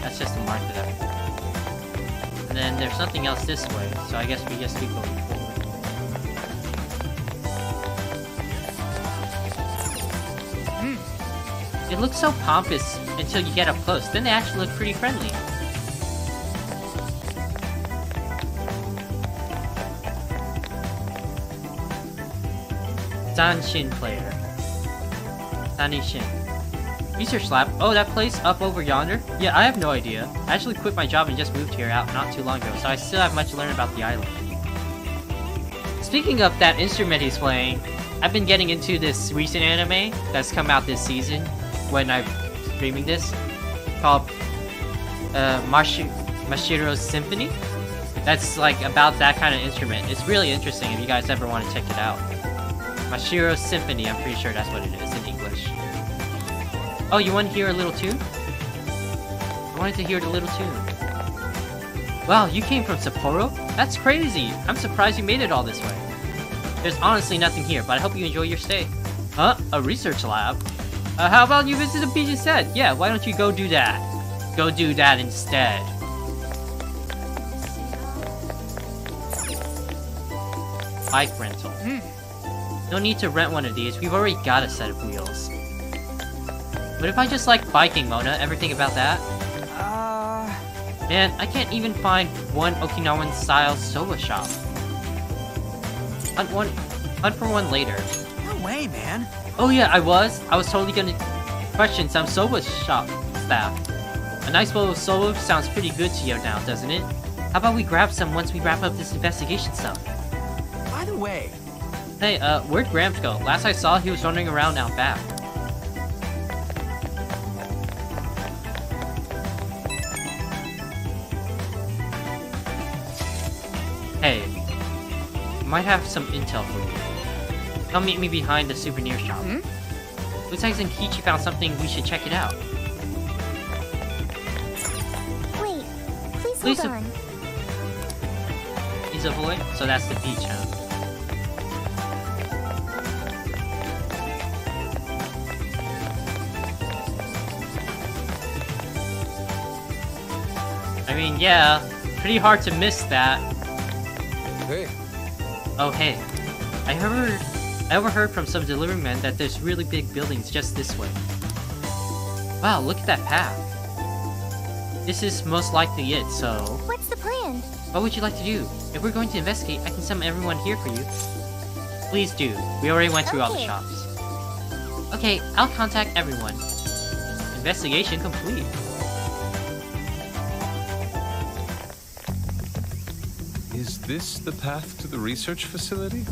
That's just a mark that I... And then there's something else this way, so I guess we just keep going forward. It looks so pompous until you get up close, then they actually look pretty friendly. Danshin player. Danishin. Research lab? Oh, that place up over yonder? Yeah, I have no idea. I actually quit my job and just moved here out not too long ago, so I still have much to learn about the island. Speaking of that instrument he's playing, I've been getting into this recent anime that's come out this season when I'm streaming this, called Mashiro's Symphony. That's like about that kind of instrument. It's really interesting if you guys ever want to check it out. Mashiro's Symphony, I'm pretty sure that's what it is in English. Oh, you want to hear a little tune? I wanted to hear the little tune. Wow, you came from Sapporo? That's crazy! I'm surprised you made it all this way. There's honestly nothing here, but I hope you enjoy your stay. Huh? A research lab? How about you visit the beach instead? Yeah, why don't you go do that? Go do that instead. Bike rental. No need to rent one of these, we've already got a set of wheels. What if I just like biking, Mona? Ever think about that? Man, I can't even find one Okinawan-style soba shop. Hunt for one later. No way, man. Oh yeah, I was totally gonna question some soba shop staff. A nice bowl of soba sounds pretty good to you now, doesn't it? How about we grab some once we wrap up this investigation stuff? By the way... Hey, where'd Gramps go? Last I saw, he was wandering around out back. Hey, might have some intel for you. Come meet me behind the souvenir shop. Looks like Zenkichi found something, we should check it out. Wait, please hold on. He's a boy? So that's the beach, huh? I mean, yeah, pretty hard to miss that. Hey. Oh, hey. I overheard from some delivery men that there's really big buildings just this way. Wow, look at that path. This is most likely it, so... What's the plan? What would you like to do? If we're going to investigate, I can summon everyone here for you. Please do. We already went through all the shops. Okay, I'll contact everyone. Investigation complete. Is this the path to the research facility?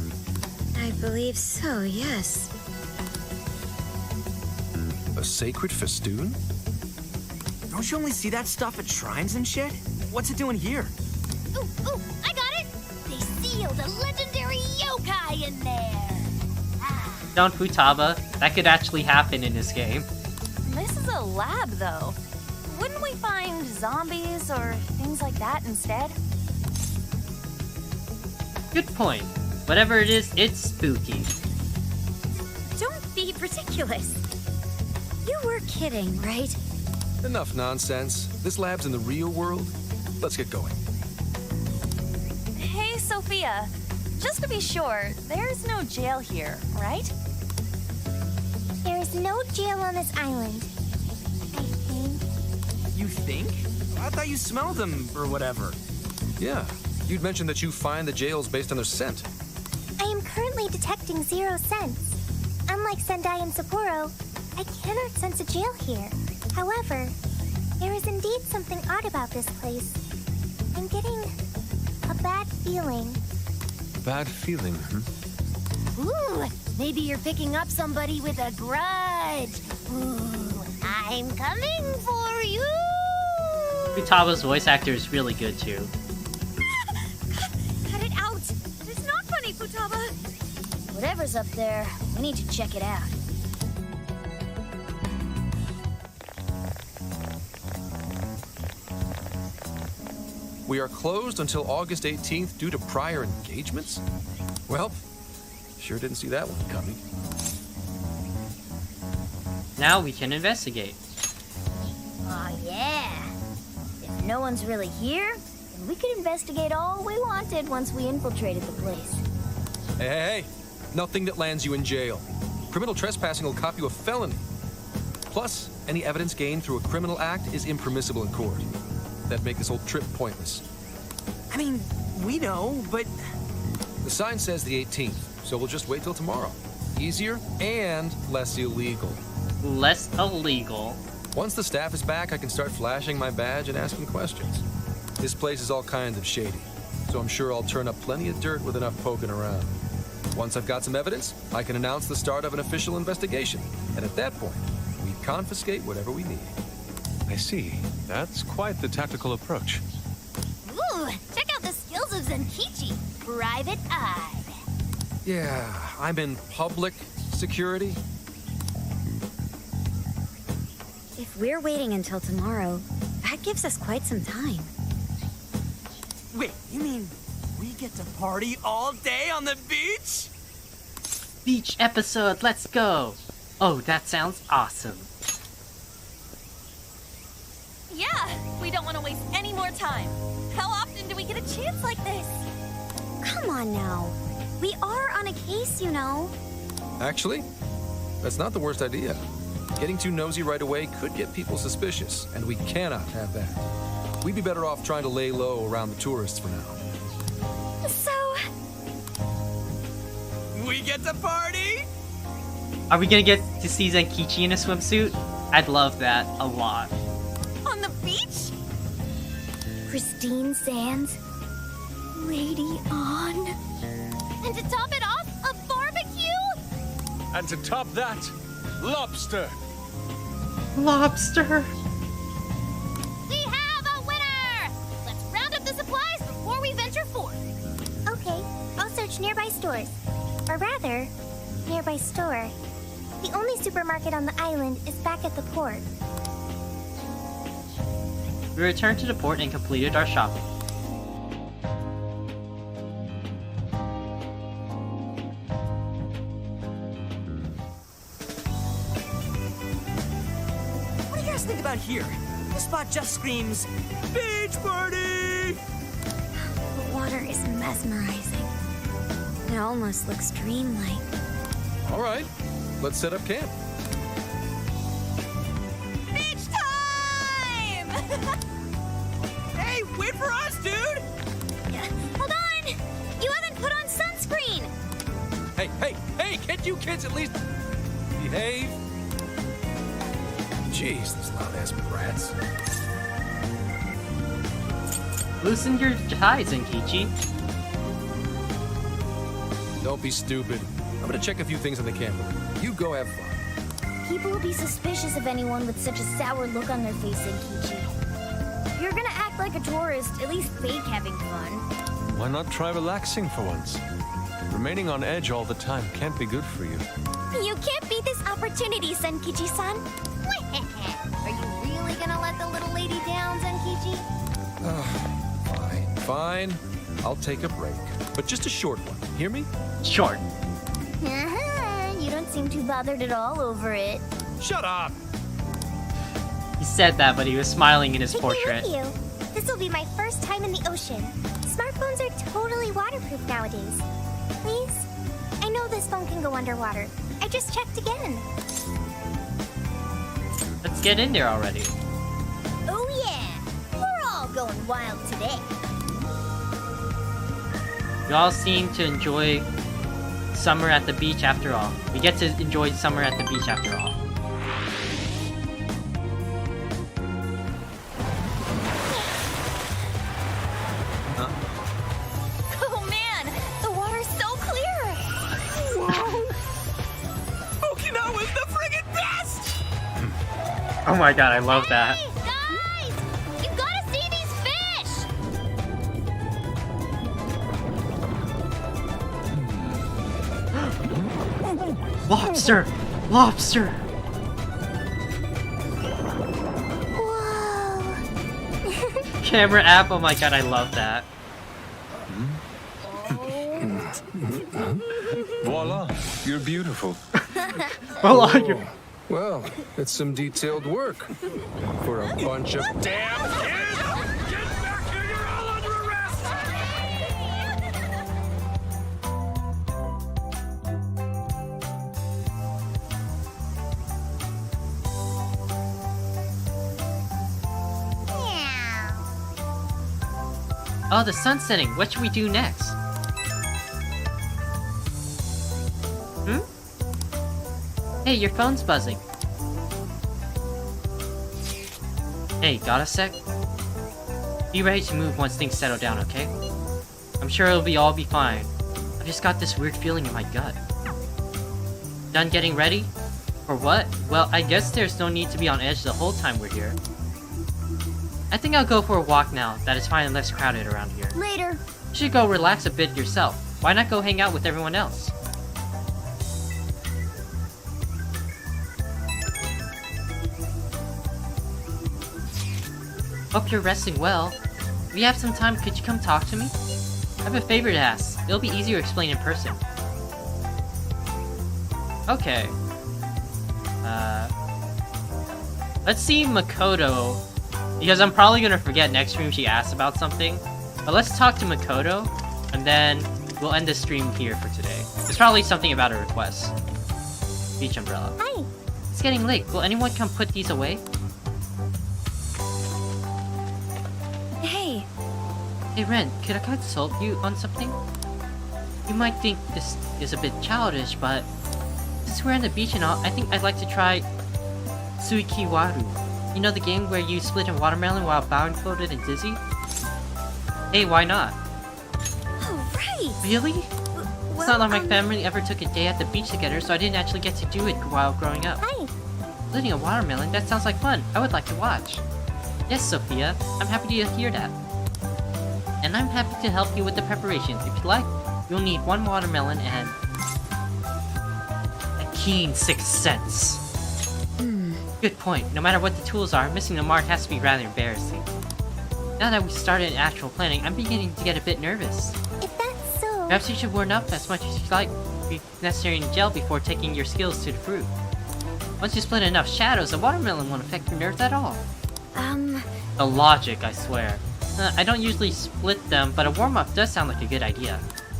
I believe so, yes. A sacred festoon? Don't you only see that stuff at shrines and shit? What's it doing here? Ooh, I got it! They sealed a legendary yokai in there! Down Futaba, that could actually happen in this game. This is a lab, though. Wouldn't we find zombies or things like that instead? Good point. Whatever it is, it's spooky. Don't be ridiculous. You were kidding, right? Enough nonsense. This lab's in the real world. Let's get going. Hey, Sophia. Just to be sure, there's no jail here, right? There is no jail on this island, I think. You think? I thought you smelled them or whatever. Yeah, you'd mentioned that you find the jails based on their scent. I am currently detecting 0 scents. Unlike Sendai and Sapporo, I cannot sense a jail here. However, there is indeed something odd about this place. I'm getting a bad feeling. Bad feeling, Ooh, maybe you're picking up somebody with a grudge. Ooh, I'm coming for you! Futaba's voice actor is really good too. Cut it out! It's not funny, Futaba! Whatever's up there, we need to check it out. We are closed until August 18th due to prior engagements? Well, sure didn't see that one coming. Now we can investigate. Oh yeah! If no one's really here, then we could investigate all we wanted once we infiltrated the place. Hey, nothing that lands you in jail. Criminal trespassing will cop you a felony. Plus, any evidence gained through a criminal act is impermissible in court. That'd make this whole trip pointless. I mean, we know, but... The sign says the 18th, so we'll just wait till tomorrow. Easier and less illegal. Less illegal. Once the staff is back, I can start flashing my badge and asking questions. This place is all kinds of shady, so I'm sure I'll turn up plenty of dirt with enough poking around. Once I've got some evidence, I can announce the start of an official investigation, and at that point, we confiscate whatever we need. I see. That's quite the tactical approach. Ooh, check out the skills of Zenkichi, Private Eye. Yeah, I'm in public security. If we're waiting until tomorrow, that gives us quite some time. Wait, you mean we get to party all day on the beach? Beach episode, let's go! Oh, that sounds awesome. Yeah, we don't want to waste any more time. How often do we get a chance like this? Come on now. We are on a case, you know. Actually, that's not the worst idea. Getting too nosy right away could get people suspicious, and we cannot have that. We'd be better off trying to lay low around the tourists for now. So... We get to party? Are we gonna get to see Zenkichi in a swimsuit? I'd love that a lot. On the beach? Pristine sands. Lady on. And to top it off, a barbecue? And to top that, lobster! Lobster! We have a winner! Let's round up the supplies before we venture forth. Okay, I'll search nearby stores. Or rather, nearby store. The only supermarket on the island is back at the port. We returned to the port and completed our shopping. What do you guys think about here? This spot just screams, beach party! The water is mesmerizing. It almost looks dreamlike. All right, let's set up camp. Beach time! Hey, wait for us, dude! Hold on! You haven't put on sunscreen! Hey, can't you kids at least behave? Jeez, these loud-ass brats. Loosen your ties, Zenkichi. Don't be stupid. I'm gonna check a few things on the camera. You go have fun. People will be suspicious of anyone with such a sour look on their face, Senkichi. If you're gonna act like a tourist, at least fake having fun. Why not try relaxing for once? Remaining on edge all the time can't be good for you. You can't beat this opportunity, Senkichi-san. Are you really gonna let the little lady down, Zenkichi? Fine. I'll take a break. But just a short one. Hear me? Short. You don't seem too bothered at all over it. Shut up! He said that, but he was smiling in his Take portrait. me with you. This will be my first time in the ocean. Smartphones are totally waterproof nowadays. Please? I know this phone can go underwater. I just checked again. Let's get in there already. Oh yeah! We're all going wild today. You all seem to enjoy summer at the beach after all. We get to enjoy summer at the beach after all. Oh man, the water's so clear. Whoa! Okinawa is the friggin' best! Oh my god, I love that. Guys! You gotta see these fish! Lobster! Lobster! Whoa! Camera app, oh my god, I love that. Voila, you're beautiful. Well, you're... Well, it's some detailed work. For a bunch of damn kids! Get back here! You're all under arrest! Oh, the sun's setting. What should we do next? Hey, your phone's buzzing. Hey, got a sec? Be ready to move once things settle down, okay? I'm sure all be fine. I've just got this weird feeling in my gut. Done getting ready? For what? Well, I guess there's no need to be on edge the whole time we're here. I think I'll go for a walk now that it's finally less crowded around here. Later. You should go relax a bit yourself. Why not go hang out with everyone else? Hope you're resting well. If you have some time, could you come talk to me? I have a favor to ask. It'll be easier to explain in person. Okay. Let's see Makoto, because I'm probably gonna forget next stream she asks about something. But let's talk to Makoto, and then we'll end the stream here for today. It's probably something about a request. Beach umbrella. Hi. It's getting late. Will anyone come put these away? Hey. Hey Ren, could I consult you on something? You might think this is a bit childish, but since we're on the beach and all, I think I'd like to try Suikiwaru. You know the game where you split a watermelon while blindfolded and dizzy? Hey, why not? Oh, right! Really? It's not like my family ever took a day at the beach together, so I didn't actually get to do it while growing up. Hi. Splitting a watermelon? That sounds like fun. I would like to watch. Yes, Sophia. I'm happy to hear that. And I'm happy to help you with the preparations. If you'd like, you'll need 1 watermelon and a keen 6th sense. Good point. No matter what the tools are, missing the mark has to be rather embarrassing. Now that we started actual planning, I'm beginning to get a bit nervous. If that's so... Perhaps you should warm up as much as you'd like, if necessary in gel before taking your skills to the fruit. Once you split enough shadows, the watermelon won't affect your nerves at all. The logic, I swear. I don't usually split them, but a warm-up does sound like a good idea.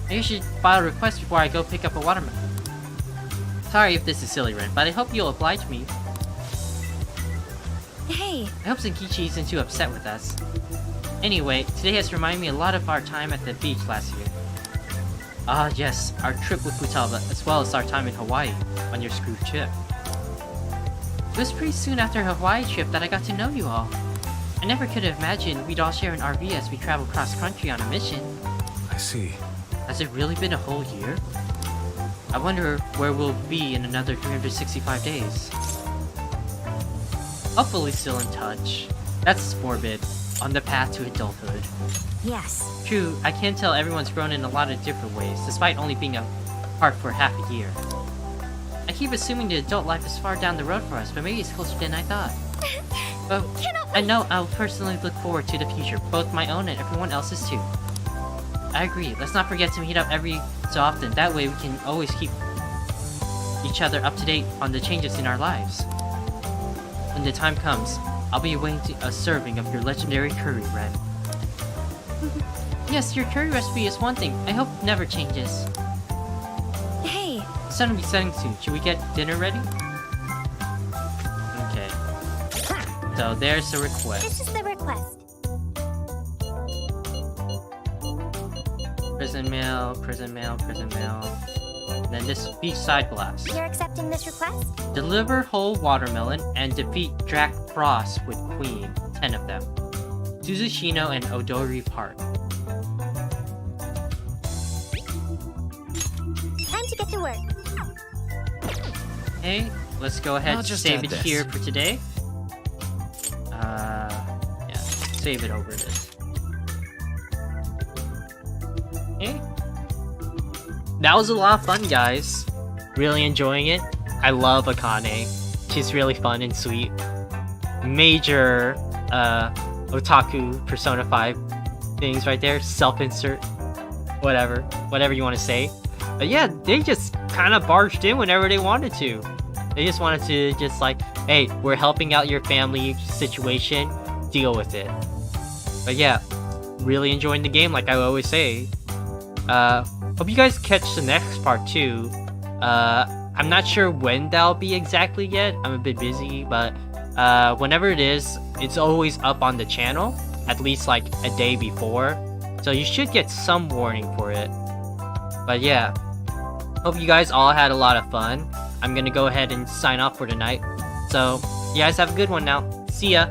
Maybe I should file a request before I go pick up a watermelon. Sorry if this is silly, Ren, but I hope you'll oblige me. Hey. I hope Zenkichi isn't too upset with us. Anyway, today has reminded me a lot of our time at the beach last year. Ah yes, our trip with Futaba, as well as our time in Hawaii, on your screw trip. It was pretty soon after our Hawaii trip that I got to know you all. I never could have imagined we'd all share an RV as we travel cross-country on a mission. I see. Has it really been a whole year? I wonder where we'll be in another 365 days. Hopefully still in touch. That's Morbid, on the path to adulthood. Yes. True, I can tell everyone's grown in a lot of different ways, despite only being apart for half a year. I keep assuming the adult life is far down the road for us, but maybe it's closer than I thought. But I know I'll personally look forward to the future, both my own and everyone else's too. I agree, let's not forget to meet up every so often, that way we can always keep each other up to date on the changes in our lives. When the time comes, I'll be awaiting a serving of your legendary curry, Ren. Yes, your curry recipe is one thing. I hope it never changes. Hey. The sun will be setting soon. Should we get dinner ready? Okay. So there's the request. This is the request. Prison mail, prison mail, prison mail. Then this beachside blast. You're accepting this request? Deliver whole watermelon and defeat Drac Frost with Queen. 10 of them. Suzushino and Odori Park. Time to get to work. Okay, let's go ahead I'll and just save add it this. here for today. Yeah, save it over this. Okay. That was a lot of fun, guys. Really enjoying it. I love Akane. She's really fun and sweet. Major otaku Persona 5 things right there. Self-insert. Whatever you want to say. But yeah, they just kind of barged in whenever they wanted to. They just wanted to just like, hey, we're helping out your family situation. Deal with it. But yeah, really enjoying the game like I always say. Hope you guys catch the next part too. I'm not sure when that'll be exactly yet. I'm a bit busy, but whenever it is, it's always up on the channel, at least like a day before. So you should get some warning for it. But yeah, hope you guys all had a lot of fun. I'm gonna go ahead and sign off for tonight. So you guys have a good one now. See ya!